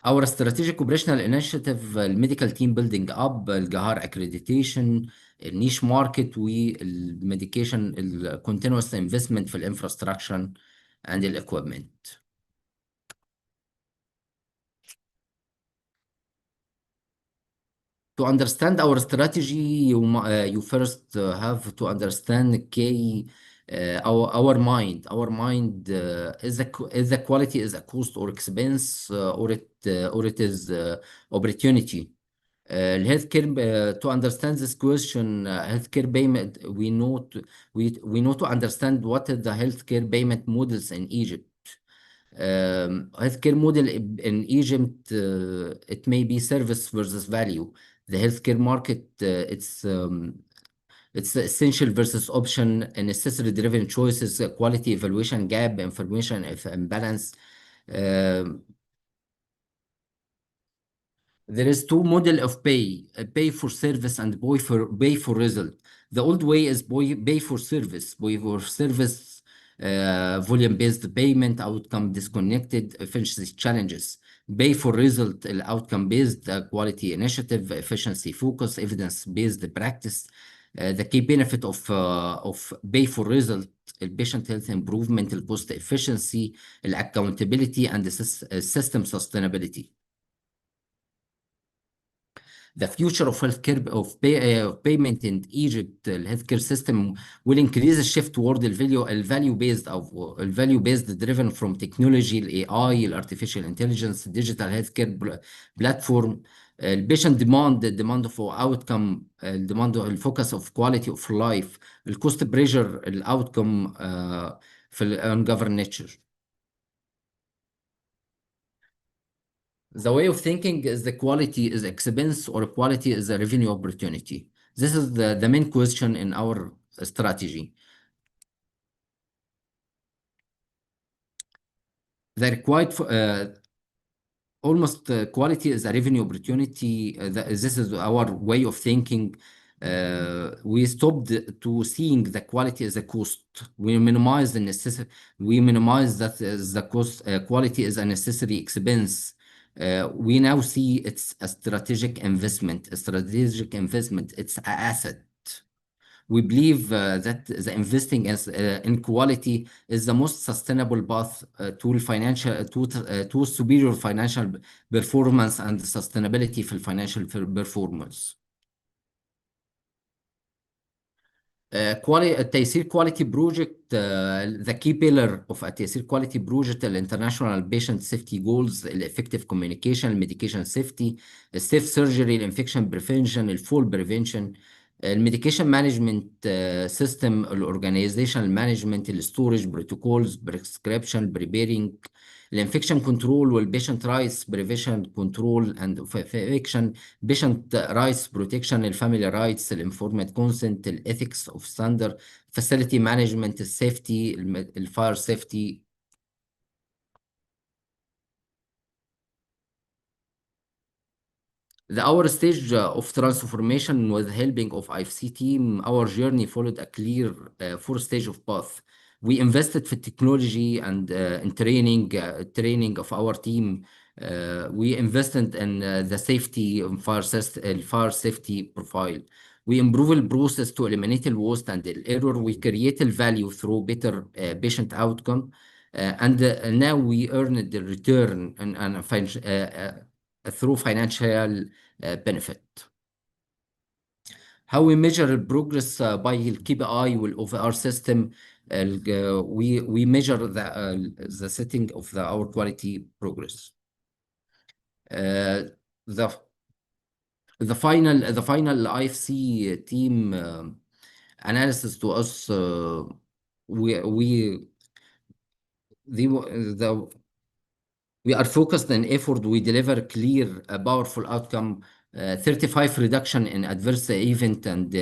Our strategic operational initiative, medical team building up, Gahar accreditation, niche market, medication, continuous investment في infrastructure and equipment. To understand our strategy, you first have to underand our mind. Our mind is the quality is a cost or expense, or it is opportunity. Healthcare, to understand this question, healthcare payment, we know to understand what is the healthcare payment models in Egypt. Healthcare model in Egypt, it may be service versus value. The healthcare market, it's essential versus option, and necessity-driven choices, quality evaluation gap, information imbalance. There is two model of pay for service and pay for result. The old way is pay for service, volume-based payment, outcome disconnected, efficiency challenges. Pay for result, outcome-based, quality initiative, efficiency focus, evidence-based practice. The key benefit of pay for result, patient health improvement, cost efficiency, accountability, and the system sustainability. The future of healthcare payment in Egypt, the healthcare system will increase a shift toward the value-based driven from technology, AI, artificial intelligence, digital healthcare platform. Patient demand for outcome, الفocus of quality of life, cost pressure, outcome في ungoverned nature. The way of thinking is the quality is expense or quality is a revenue opportunity. This is the main question in our strategy. They're quite almost quality is a revenue opportunity. This is our way of thinking. We stopped to seeing the quality as a cost. We minimize the necessity. We minimize that as the cost. Quality is a necessary expense. We now see it's a strategic investment. It's an asset. We believe that the investing in quality is the most sustainable path to superior financial performance and sustainability for financial performance. التيسير quality project, the key pillar of a التيسير quality project, international patient safety goals, effective communication, medication safety, safe surgery, infection prevention, fall prevention, medication management system, organizational management, storage protocols, prescription preparing, infection control, patient rights prevention control and infection, patient rights protection, family rights, informed consent, ethics of standard, facility management, safety, fire safety. Our stage of transformation with helping of IFC team, our journey followed a clear 4-stage of path. We invested for technology and in training of our team. We invested in the safety of fire safety profile. We improve the process to eliminate the waste and the error. We create the value through better patient outcome. And now we earn the return and through financial benefit. How we measure progress by KPI of our system. We measure the setting of our quality progress. The final IFC team analysis to us, we are focused on effort. We deliver clear, powerful outcome. 35 reduction in adverse event and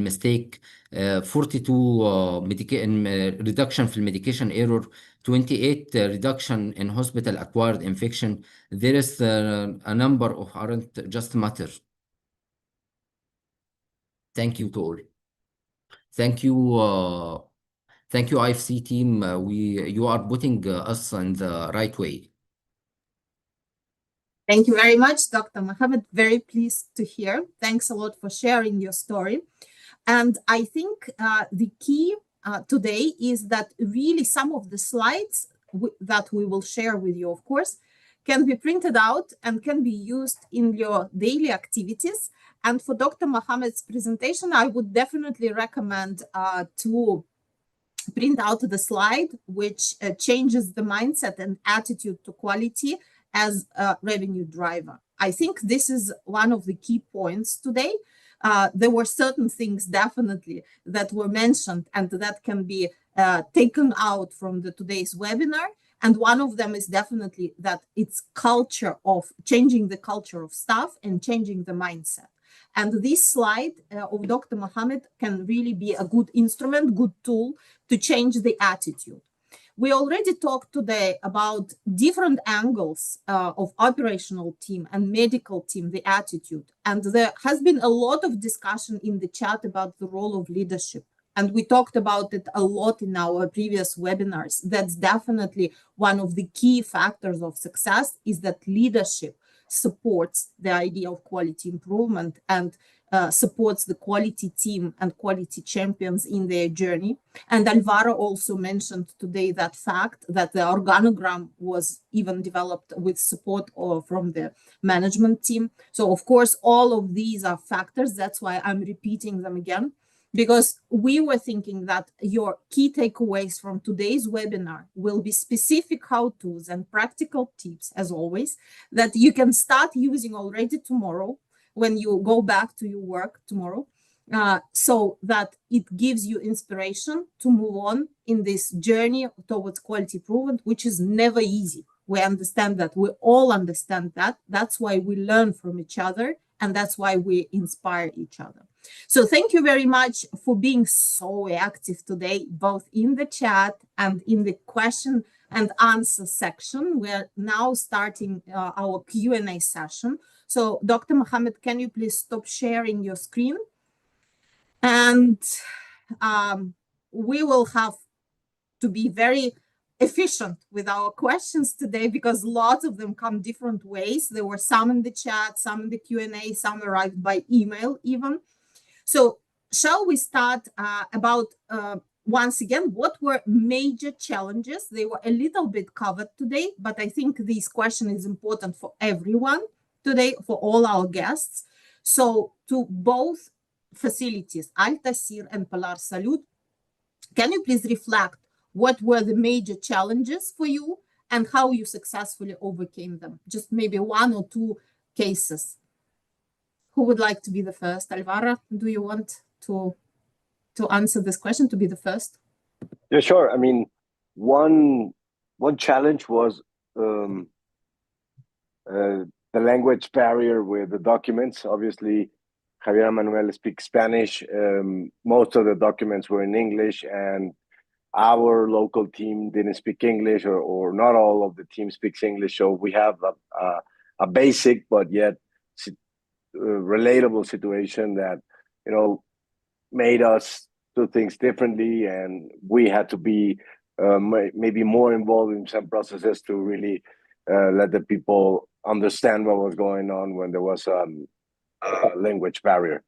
mistake. 42 reduction في medication error. 28 reduction in hospital acquired infection. There is a number of aren't just matter. Thank you to all. Thank you. Thank you, IFC team. You are putting us in the right way. Thank you very much, Dr. Mohammed. Very pleased to hear. Thanks a lot for sharing your story. And I think the key today is that really some of the slides that we will share with you, of course, can be printed out and can be used in your daily activities. And for Dr. Mohammed's presentation, I would definitely recommend to print out the slide, which changes the mindset and attitude to quality as a revenue driver. I think this is one of the key points today. There were certain things definitely that were mentioned and that can be taken out from today's webinar. And one of them is definitely that it's culture of changing the culture of staff and changing the mindset. And this slide of Dr. Mohammed can really be a good instrument, good tool to change the attitude. We already talked today about different angles of operational team and medical team, the attitude. And there has been a lot of discussion in the chat about the role of leadership. And we talked about it a lot in our previous webinars. That's definitely one of the key factors of success, is that leadership supports the idea of quality improvement and supports the quality team and quality champions in their journey. And Alvaro also mentioned today that fact that the organogram was even developed with support from the management team. So of course, all of these are factors. That's why I'm repeating them again, because we were thinking that your key takeaways from today's webinar will be specific how-tos and practical tips, as always, that you can start using already tomorrow when you go back to your work tomorrow, so that it gives you inspiration to move on in this journey towards quality improvement, which is never easy. We understand that. We all understand that. That's why we learn from each other, and that's why we inspire each other. So thank you very much for being so active today, both in the chat and in the question and answer section. We're now starting our Q&A session. So Dr. Mohammed, can you please stop sharing your screen? And we will have to be very efficient with our questions today, because lots of them come different ways. There were some in the chat, some in the Q&A, some arrived by email even. So shall we start about, once again, what were major challenges? They were a little bit covered today, but I think this question is important for everyone today, for all our guests. So to both facilities, Al-Taseer and Polar Salud, can you please reflect what were the major challenges for you and how you successfully overcame them? Just maybe one or two cases. Who would like to be the first? Alvaro, do you want to answer this question, to be the first? Yeah, sure. I mean, one challenge was the language barrier with the documents. Obviously, Javier Manuel speaks Spanish. Most of the documents were in English, and our local team didn't speak English, or not all of the team speaks English. So we have a basic but yet relatable situation that, you know, made us do things differently, and we had to be maybe more involved in some processes to really let the people understand what was going on when there was a language barrier.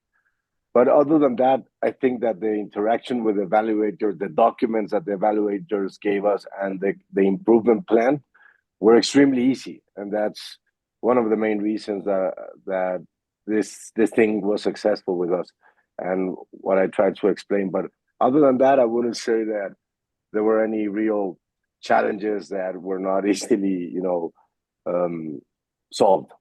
But other than that, I think that the interaction with the evaluators, the documents that the evaluators gave us, and the improvement plan were extremely easy, and that's one of the main reasons that this thing was successful with us, and what I tried to explain. But other than that, I wouldn't say that there were any real challenges that were not easily, you know, solved.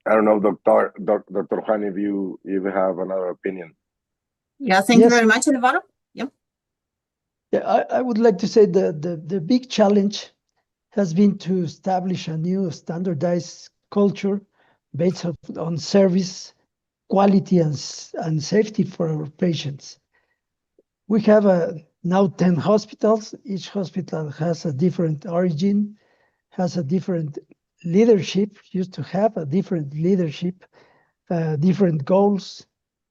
I don't know, Dr. Juan, if you have another opinion. Yeah, thank you very much, Alvaro. Yeah. Yeah, I would like to say the big challenge has been to establish a new standardized culture based on service, quality, and safety for our patients. We have now 10 hospitals. Each hospital has a different origin, has a different leadership, used to have a different leadership, different goals,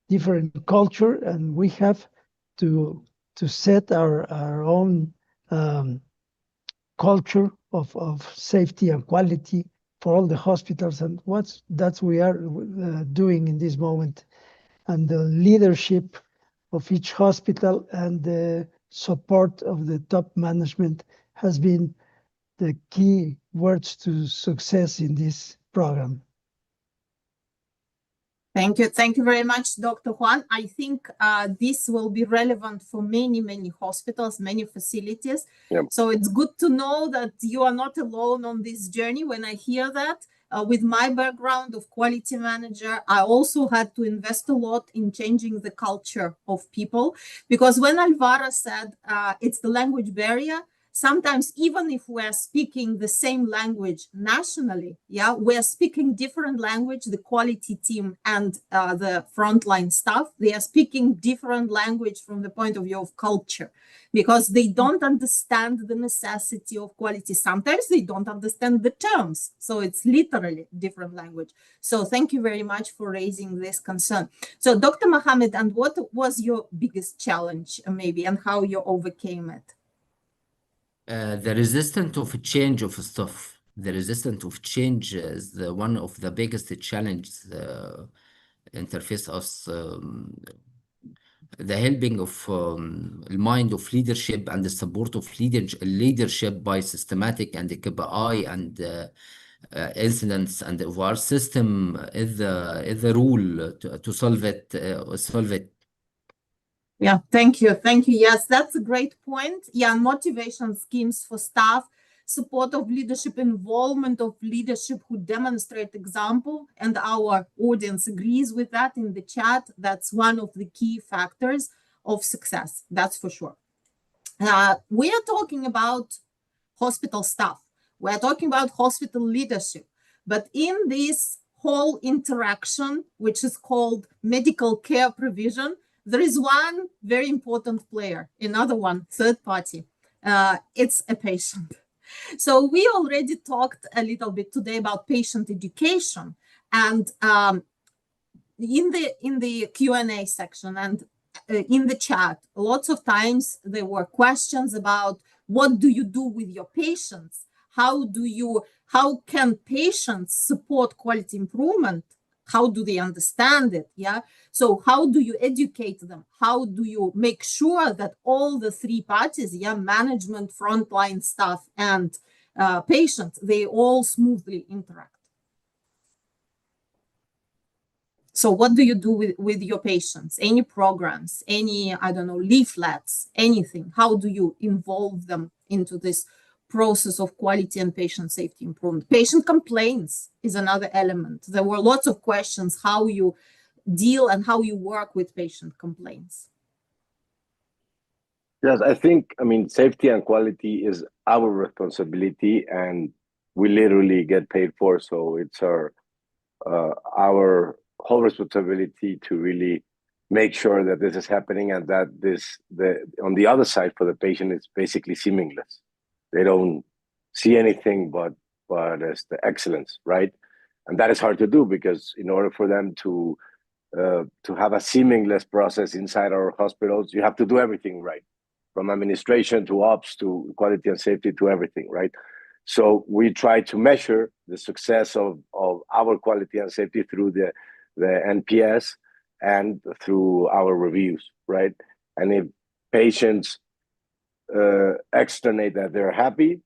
different culture, and we have to set our own culture of safety and quality for all the hospitals, and that's we are doing in this moment. And the leadership of each hospital and the support of the top management has been the key words to success in this program. Thank you. Thank you very much, Dr. Juan. I think this will be relevant for many, many hospitals, many facilities. Yep. So it's good to know that you are not alone on this journey. When I hear that, with my background of quality manager, I also had to invest a lot in changing the culture of people. Because when Alvaro said it's the language barrier, sometimes even if we're speaking the same language nationally, yeah, we're speaking different language, the quality team and the frontline staff, they are speaking different language from the point of view of culture, because they don't understand the necessity of quality. Sometimes they don't understand the terms. So it's literally different language. So thank you very much for raising this concern. So Dr. Mohammed, and what was your biggest challenge maybe, and how you overcame it? The resistance of change of stuff. The resistance of change is one of the biggest challenges interface us. The helping of the mind of leadership and the support of leadership by systematic and the KPI and incidents and of our system is the rule to solve it. Yeah, thank you. Thank you. Yes, that's a great point. Yeah, motivation schemes for staff, support of leadership, involvement of leadership who demonstrate example, and our audience agrees with that in the chat. That's one of the key factors of success, that's for sure. We are talking about hospital staff. We're talking about hospital leadership. But in this whole interaction, which is called medical care provision, there is one very important player, another one, third party. It's a patient. So we already talked a little bit today about patient education, and in the Q&A section and in the chat, lots of times there were questions about what do you do with your patients? How can patients support quality improvement? How do they understand it? Yeah. So how do you educate them? How do you make sure that all the three parties, yeah, management, frontline staff, and patients, they all smoothly interact? So what do you do with your patients? Any programs, any, I don't know, leaflets, anything? How do you involve them into this process of quality and patient safety improvement? Patient complaints is another element. There were lots of questions how you deal and how you work with patient complaints. Yes, I mean, safety and quality is our responsibility, and we literally get paid for. So it's our whole responsibility to really make sure that this is happening, and that on the other side for the patient, it's basically seamless. They don't see anything but it's the excellence, right? And that is hard to do, because in order for them to have a seamless process inside our hospitals, you have to do everything right, from administration to ops to quality and safety to everything, right? So we try to measure the success of our quality and safety through the NPS and through our reviews, right? And if patients externate that they're happy,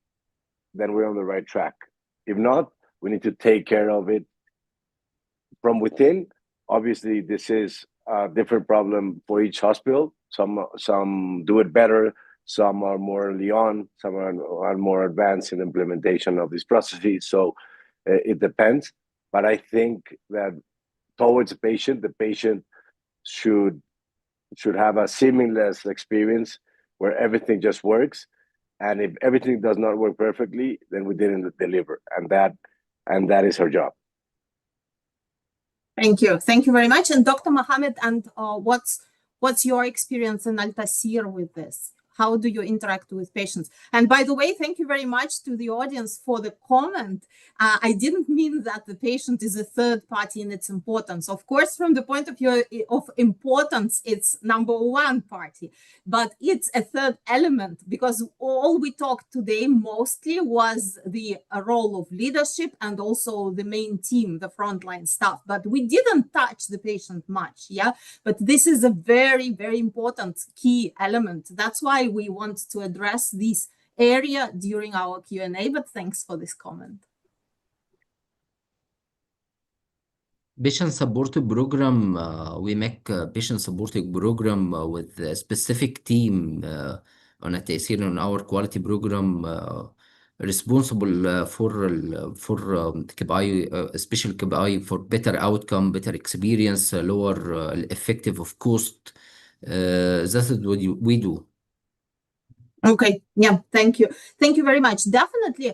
then we're on the right track. If not, we need to take care of it from within. Obviously, this is a different problem for each hospital. Some do it better, some are more early on, some are more advanced in implementation of these processes. So it depends. But I think that towards the patient should have a seamless experience where everything just works. And if everything does not work perfectly, then we didn't deliver. And that is our job. Thank you. Thank you very much. And Dr. Mohammed, and what's your experience in Al Taseer with this? How do you interact with patients? And by the way, thank you very much to the audience for the comment. I didn't mean that the patient is a third party in its importance. Of course, from the point of view of importance, it's number one party, but it's a third element, because all we talked today mostly was the role of leadership and also the main team, the frontline staff, but we didn't touch the patient much, yeah? But this is a very, very important key element. That's why we want to address this area during our Q&A, but thanks for this comment. Patient supported program, we make a patient supported program with a specific team on Al Taseer on our quality program, responsible for KPI, special KPI for better outcome, better experience, lower effective of cost. That's what we do. Okay, yeah, thank you. Thank you very much. Definitely,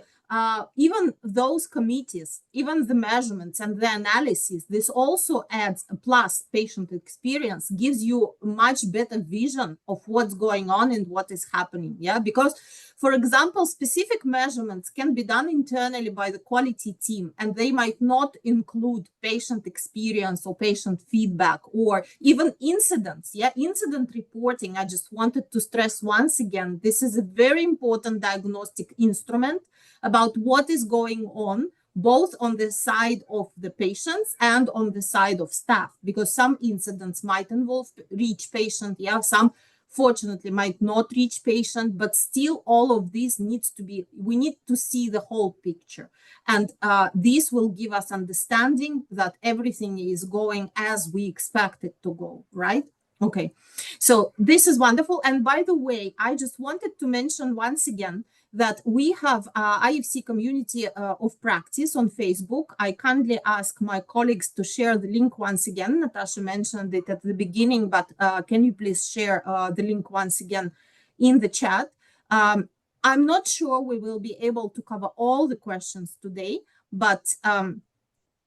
even those committees, even the measurements and the analysis, this also adds a plus patient experience, gives you much better vision of what's going on and what is happening. Yeah, because, for example, specific measurements can be done internally by the quality team, and they might not include patient experience or patient feedback or even incidents. Yeah, incident reporting, I just wanted to stress once again, this is a very important diagnostic instrument about what is going on, both on the side of the patients and on the side of staff, because some incidents might involve reach patient, yeah, some fortunately might not reach patient, but still all of this needs to be, we need to see the whole picture. And this will give us understanding that everything is going as we expect it to go, right? Okay, so this is wonderful. And by the way, I just wanted to mention once again that we have IFC Community of Practice on Facebook. I kindly ask my colleagues to share the link once again. Natasha mentioned it at the beginning, but can you please share the link once again in the chat? I'm not sure we will be able to cover all the questions today, but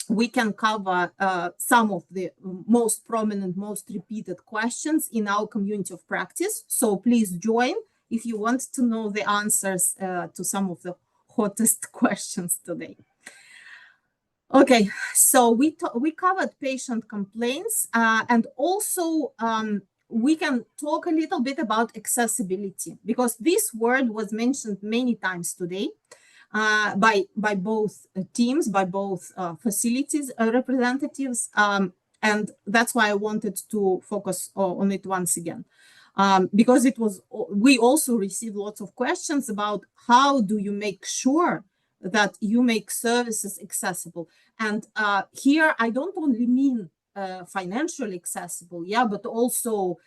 we can cover some of the most prominent, most repeated questions in our community of practice. So please join if you want to know the answers to some of the hottest questions today. Okay, so we covered patient complaints and also we can talk a little bit about accessibility, because this word was mentioned many times today by both teams, by both facilities representatives, and that's why I wanted to focus on it once again. Because it was, we also received lots of questions about how do you make sure that you make services accessible. And here I don't only mean financially accessible, yeah, but also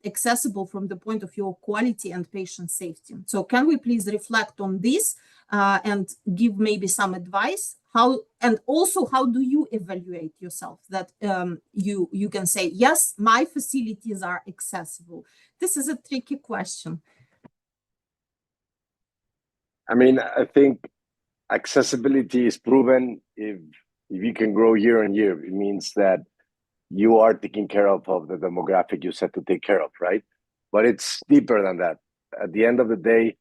accessible from the point of view of quality and patient safety. So can we please reflect on this and give maybe some advice? How, and also how do you evaluate yourself that you can say, yes, my facilities are accessible? This is a tricky question. I mean, I think accessibility is proven if you can grow year on year. It means that you are taking care of the demographic you set to take care of, right? But it's deeper than that. At the end of the day,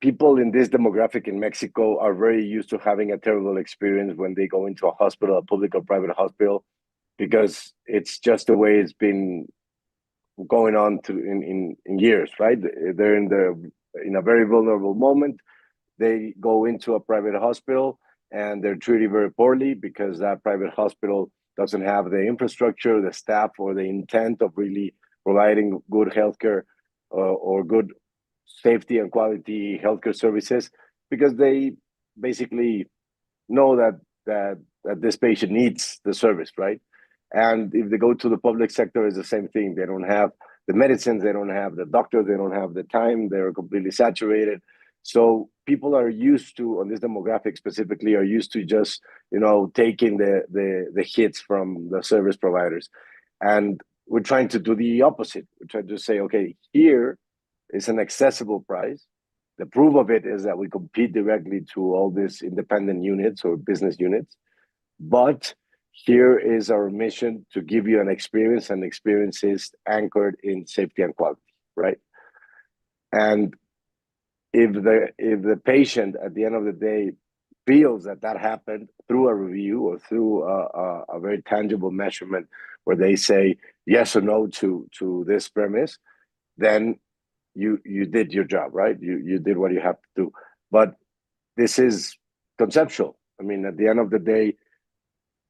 people in this demographic in Mexico are very used to having a terrible experience when they go into a hospital, a public or private hospital, because it's just the way it's been going on in years, right? They're in a very vulnerable moment. They go into a private hospital and they're treated very poorly because that private hospital doesn't have the infrastructure, the staff, or the intent of really providing good healthcare or good safety and quality healthcare services, because they basically know that this patient needs the service, right? And if they go to the public sector, it's the same thing. They don't have the medicines, they don't have the doctors, they don't have the time, they're completely saturated. So people are used to, on this demographic specifically, are used to just, you know, taking the hits from the service providers. And we're trying to do the opposite. We're trying to say, okay, here is an accessible price. The proof of it is that we compete directly to all these independent units or business units. But here is our mission to give you an experience, and experiences anchored in safety and quality, right? And if the patient at the end of the day feels that happened through a review or through a very tangible measurement where they say yes or no to this premise, then you did your job, right? You did what you have to do. But this is conceptual. I mean, at the end of the day,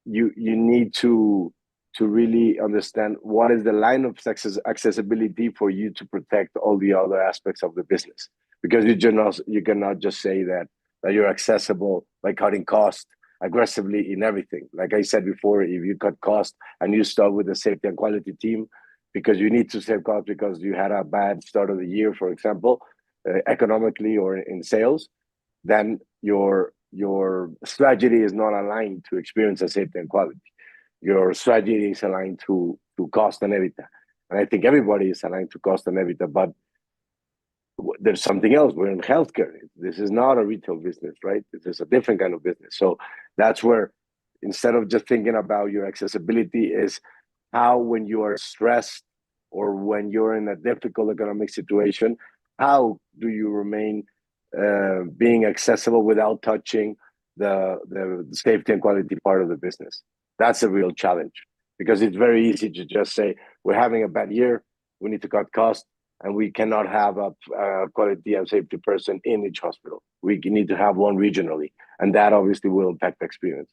you need to really understand what is the line of accessibility for you to protect all the other aspects of the business. Because you cannot just say that you're accessible by cutting cost aggressively in everything. Like I said before, if you cut cost and you start with the safety and quality team because you need to save cost because you had a bad start of the year, for example, economically or in sales, then your strategy is not aligned to experience and safety and quality. Your strategy is aligned to cost and EBITDA. And I think everybody is aligned to cost and EBITDA, but there's something else. We're in healthcare. This is not a retail business, right? This is a different kind of business. So that's where, instead of just thinking about your accessibility, is how, when you are stressed or when you're in a difficult economic situation, how do you remain being accessible without touching the safety and quality part of the business? That's a real challenge, because it's very easy to just say, we're having a bad year, we need to cut costs, and we cannot have a quality and safety person in each hospital. We need to have one regionally, and that obviously will impact the experience.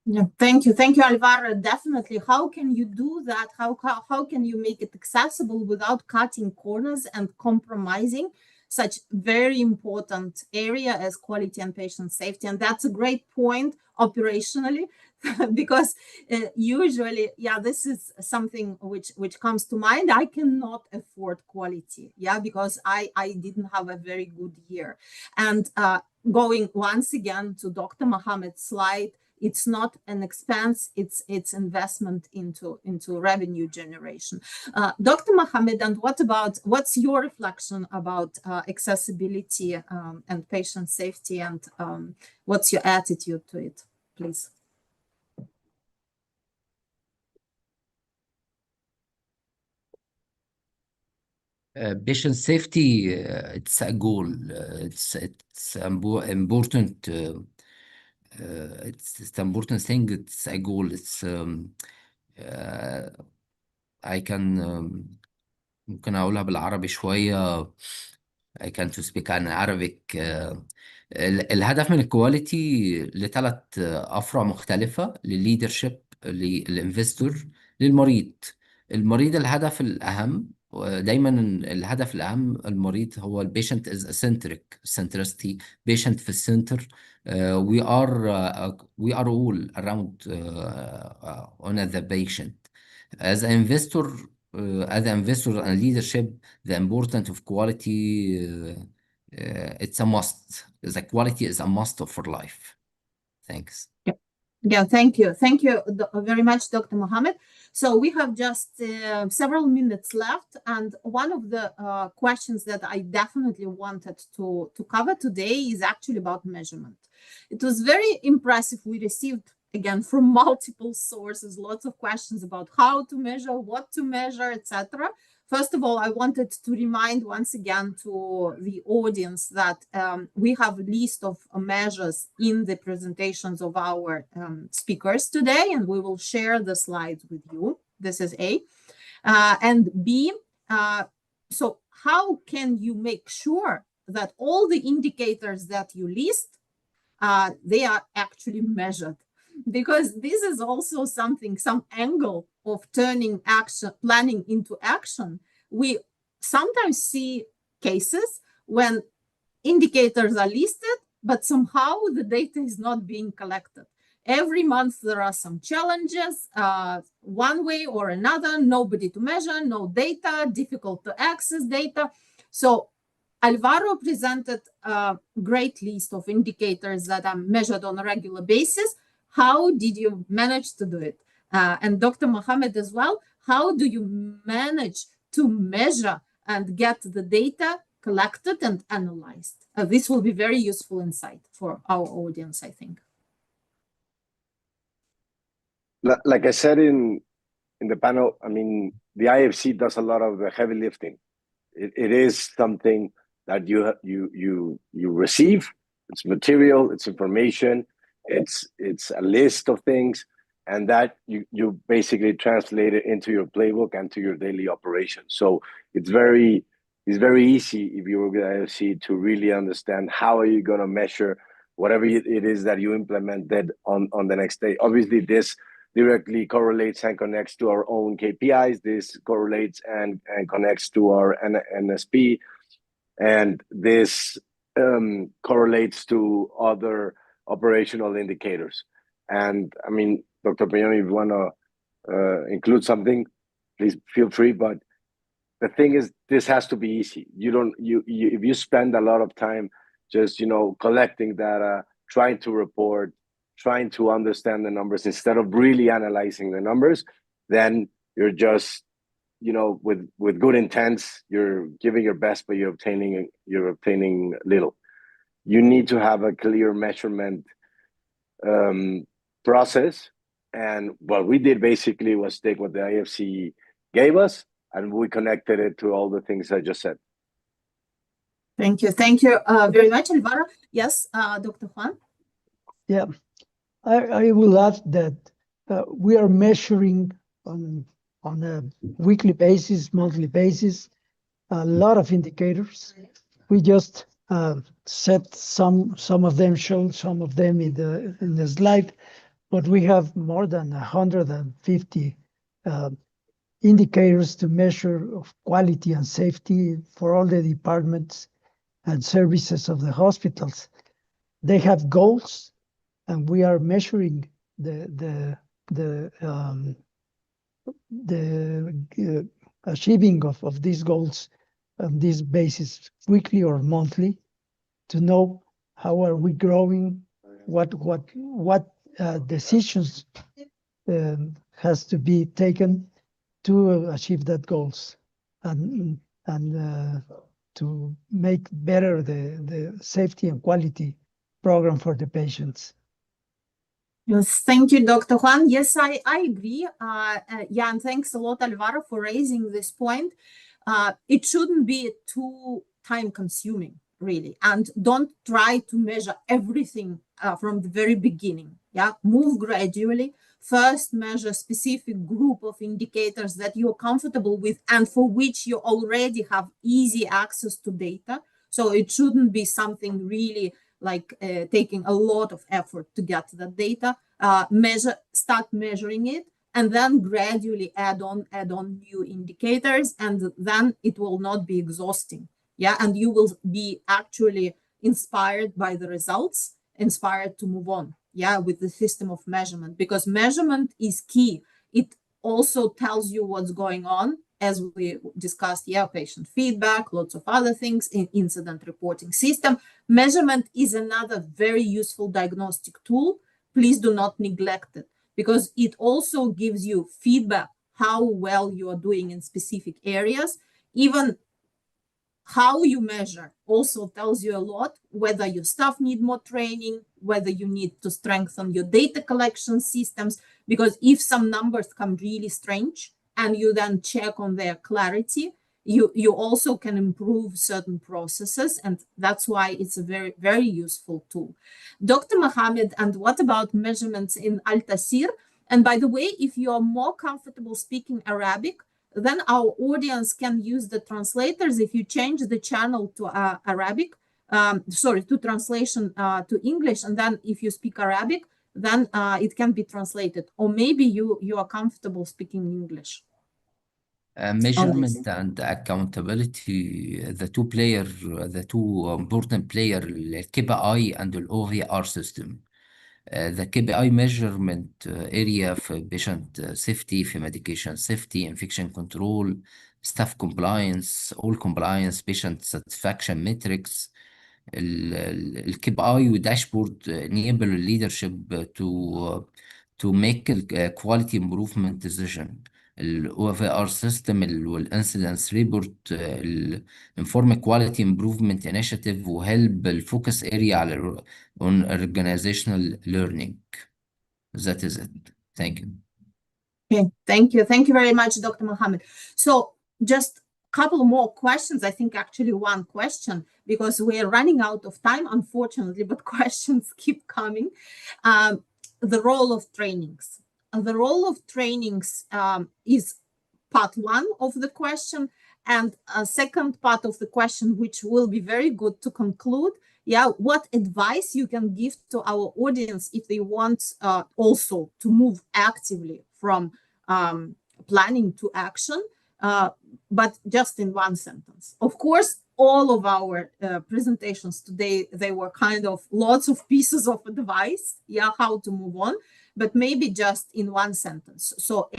Yeah, thank you, Alvaro. Definitely. How can you do that? How can you make it accessible without cutting corners and compromising such very important area as quality and patient safety? And that's a great point operationally, because usually, yeah, this is something which comes to mind. I cannot afford quality, yeah, because I didn't have a very good year. And going once again to Dr. Mohamed's slide, it's not an expense, it's investment into revenue generation. Dr. Mohamed, and what's your reflection about accessibility and patient safety, and what's your attitude to it, please? Patient safety, it's a goal. It's important. It's an important thing. It's a goal. It's I can ممكن أقولها بالعربي شوية. I can't speak عن Arabic. الهدف من الكواليتي لثلاث أفرع مختلفة: للليدرشيب، للإنفستور، للمريض. المريض الهدف الأهم دايما، الهدف الأهم المريض هو البيشنت is centric centricity. patient في السنتر. we are all around on the patient. As an investor, and leadership, the importance of quality, it's a must. The quality is a must for life. Thanks. Yeah, thank you. Thank you very much, Dr. Mohamed. So we have just several minutes left. And one of the questions that I definitely wanted to cover today is actually about measurement. It was very impressive. We received, again, from multiple sources, lots of questions about how to measure, what to measure, etc. First of all, I wanted to remind once again to the audience that we have a list of measures in the presentations of our speakers today, and we will share the slides with you. This is A. And B, so how can you make sure that all the indicators that you list, they are actually measured? Because this is also something, some angle of turning planning into action. We sometimes see cases when indicators are listed, but somehow the data is not being collected. Every month there are some challenges, one way or another, nobody to measure, no data, difficult to access data. So Alvaro presented a great list of indicators that are measured on a regular basis. How did you manage to do it? And Dr. Mohamed as well, how do you manage to measure and get the data collected and analyzed? This will be very useful insight for our audience, I think. Like I said in the panel, I mean, the IFC does a lot of the heavy lifting. It is something that you receive. It's material, it's information, it's a list of things, and that you basically translate it into your playbook and to your daily operation. So it's very easy, if you work with IFC, to really understand how are you going to measure whatever it is that you implemented on the next day. Obviously, this directly correlates and connects to our own KPIs. This correlates and connects to our NSP, and this correlates to other operational indicators. And I mean, Dr. Peñón, if you want to include something, please feel free. But the thing is, this has to be easy. If you spend a lot of time just collecting data, trying to report, trying to understand the numbers instead of really analyzing the numbers, then you're just with good intents, you're giving your best, but you're obtaining little. You need to have a clear measurement process. And what we did basically was take what the IFC gave us, and we connected it to all the things I just said. Thank you very much, Alvaro. Yes, Dr. Juan? Yeah, I will add that we are measuring on a weekly basis, monthly basis, a lot of indicators. We just set some of them, shown some of them in the slide, but we have more than 150 indicators to measure of quality and safety for all the departments and services of the hospitals. They have goals, and we are measuring the achieving of these goals on this basis, weekly or monthly, to know how are we growing, what decisions has to be taken to achieve that goals, and to make better the safety and quality program for the patients. Yes, thank you, Dr. Juan. Yes, I agree. Yeah, and thanks a lot, Alvaro, for raising this point. It shouldn't be too time-consuming, really, and don't try to measure everything from the very beginning. Yeah, move gradually. First, measure a specific group of indicators that you're comfortable with and for which you already have easy access to data. So it shouldn't be something really like taking a lot of effort to get that data. Start measuring it, and then gradually add on new indicators, and then it will not be exhausting. Yeah, and you will be actually inspired by the results, inspired to move on. Yeah, with the system of measurement, because measurement is key. It also tells you what's going on, as we discussed. Yeah, patient feedback, lots of other things in incident reporting system. Measurement is another very useful diagnostic tool. Please do not neglect it, because it also gives you feedback how well you are doing in specific areas. Even how you measure also tells you a lot, whether your staff need more training, whether you need to strengthen your data collection systems, because if some numbers come really strange and you then check on their clarity, you also can improve certain processes, and that's why it's a very, very useful tool. Dr. Mohammed, and what about measurements in Al-Tasir? And by the way, if you are more comfortable speaking Arabic, then our audience can use the translators. If you change the channel to Arabic, to translation to English, and then if you speak Arabic, then it can be translated. Or maybe you are comfortable speaking English. Measurement and accountability, the two important player, KPI and the OVR system. The KPI measurement area for patient safety, for medication safety, infection control, staff compliance, all compliance, patient satisfaction metrics. الKPI وداشبورد enable leadership to make a quality improvement decision. OVR system والincidence report inform quality improvement initiative وhelp الفocus area على on organizational learning. That is it. Thank you. Okay, thank you. Thank you very much, Dr. Mohammed. So just a couple more questions. I think actually one question, because we're running out of time, unfortunately, but questions keep coming. The role of trainings. The role of trainings is part one of the question, and a second part of the question, which will be very good to conclude. Yeah, what advice you can give to our audience if they want also to move actively from planning to action, but just in one sentence. Of course, all of our presentations today, they were kind of lots of pieces of advice, yeah, how to move on, but maybe just in one sentence. So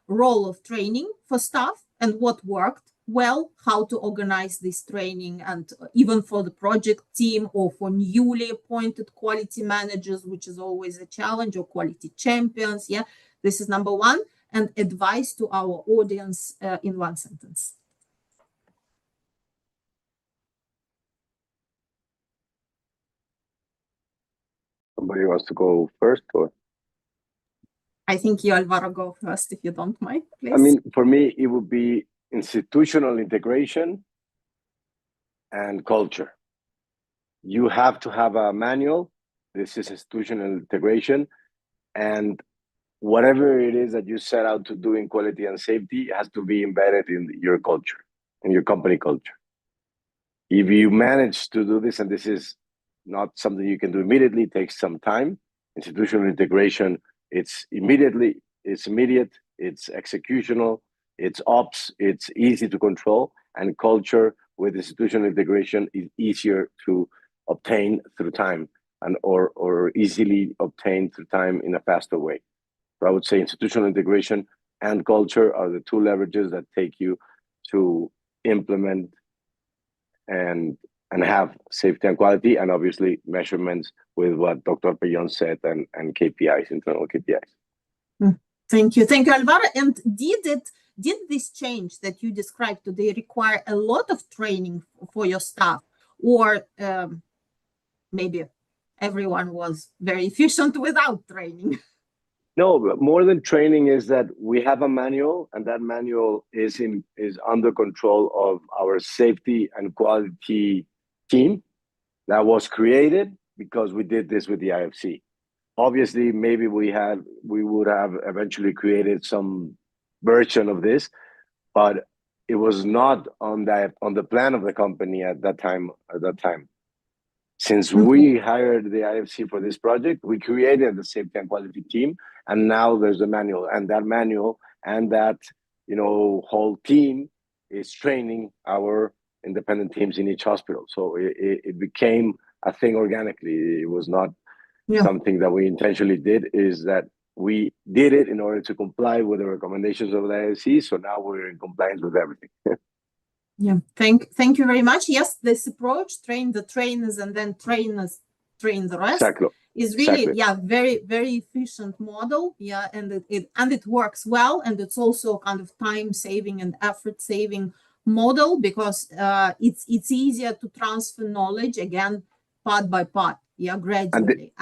role of training for staff and what worked well, how to organize this training, and even for the project team or for newly appointed quality managers, which is always a challenge, or quality champions. Yeah, this is number one. and advice to our audience in one sentence. Somebody wants to go first, or? I think you, Alvaro, go first, if you don't mind, please. I mean, for me, it would be institutional integration and culture. You have to have a manual. This is institutional integration. And whatever it is that you set out to do in quality and safety has to be embedded in your culture, in your company culture. If you manage to do this, and this is not something you can do immediately, it takes some time. Institutional integration, it's immediate, it's executional, it's ops, it's easy to control, and culture with institutional integration is easier to obtain through time and or easily obtained through time in a faster way. So I would say institutional integration and culture are the two leverages that take you to implement and have safety and quality, and obviously measurements with what Dr. Peyon said, and KPIs, internal KPIs. Thank you, Alvaro. And did this change that you described today require a lot of training for your staff, or maybe everyone was very efficient without training? No, but more than training is that we have a manual, and that manual is under control of our safety and quality team that was created because we did this with the IFC. Obviously, maybe we would have eventually created some version of this, but it was not on the plan of the company at that time. Since we hired the IFC for this project, we created the safety and quality team, and now there's a manual, and that whole team is training our independent teams in each hospital. So it became a thing organically. It was not something that we intentionally did, is that we did it in order to comply with the recommendations of the IFC. So now we're in compliance with everything. Yeah, thank you very much. Yes, this approach, train the trainers and then trainers train the rest, is really very, very efficient model. Yeah, and it works well, and it's also kind of time saving and effort saving model, because it's easier to transfer knowledge, again, part by part, gradually.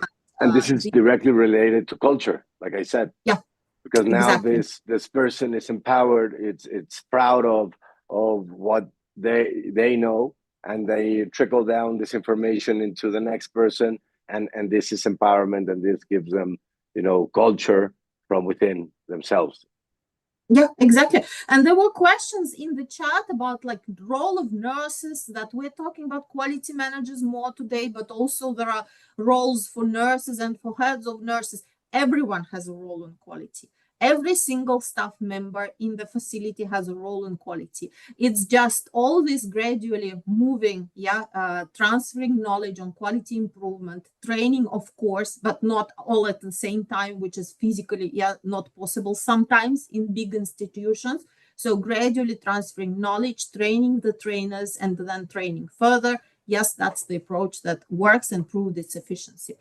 And this is directly related to culture, like I said. Yeah, because now this person is empowered. It's proud of what they know, and they trickle down this information into the next person, and this is empowerment, and this gives them culture from within themselves. Yeah, exactly. And there were questions in the chat about like the role of nurses, that we're talking about quality managers more today, but also there are roles for nurses and for heads of nurses. Everyone has a role in quality. Every single staff member in the facility has a role in quality. It's just all this gradually moving, transferring knowledge on quality improvement, training, of course, but not all at the same time, which is physically not possible sometimes in big institutions. So gradually transferring knowledge, training the trainers, and then training further. Yes, that's the approach that works and proved its efficiency.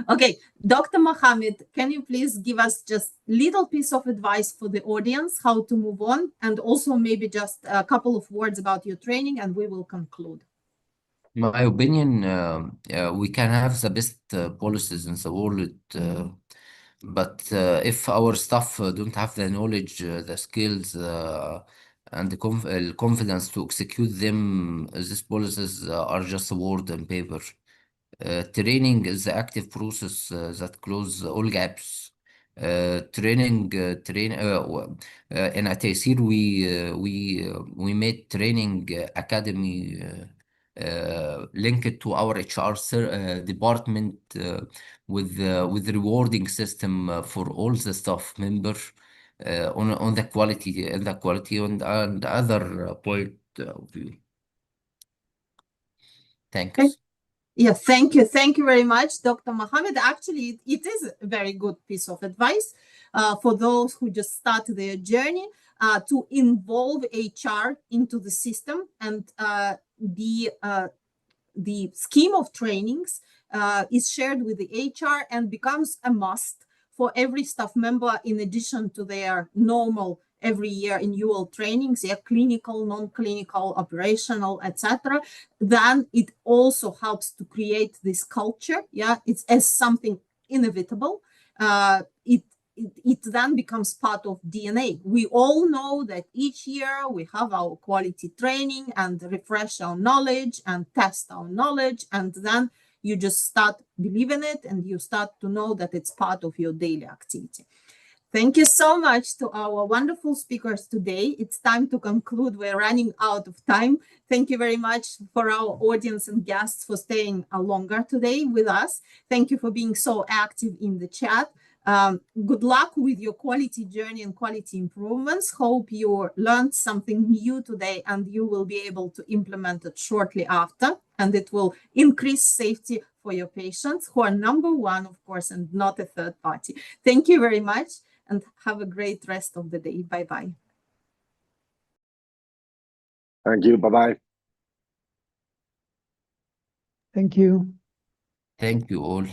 Okay, Dr. Mohammed, can you please give us just a little piece of advice for the audience, how to move on, and also maybe just a couple of words about your training, and we will conclude. My opinion, we can have the best policies in the world, but if our staff don't have the knowledge, the skills, and the confidence to execute them, these policies are just a word on paper. Training is the active process that closes all gaps. In at Taysir, we made training academy linked to our HR department with rewarding system for all the staff members on the quality and and other point of view. Thanks. Okay. Yeah, thank you very much, Dr. Mohammed. Actually, it is a very good piece of advice for those who just started their journey to involve HR into the system, and the scheme of trainings is shared with the HR and becomes a must for every staff member, in addition to their normal every year annual trainings, their clinical, non-clinical, operational, etc., then it also helps to create this culture. Yeah, it's as something inevitable. It then becomes part of DNA. We all know that each year we have our quality training and refresh our knowledge and test our knowledge, and then you just start believing it and you start to know that it's part of your daily activity. Thank you so much to our wonderful speakers today. It's time to conclude. We're running out of time. Thank you very much for our audience and guests for staying longer today with us. Thank you for being so active in the chat. Good luck with your quality journey and quality improvements. Hope you learned something new today and you will be able to implement it shortly after, and it will increase safety for your patients, who are number one, of course, and not a third party. Thank you very much and have a great rest of the day. Bye-bye. Thank you. Bye-bye. Thank you. Thank you all.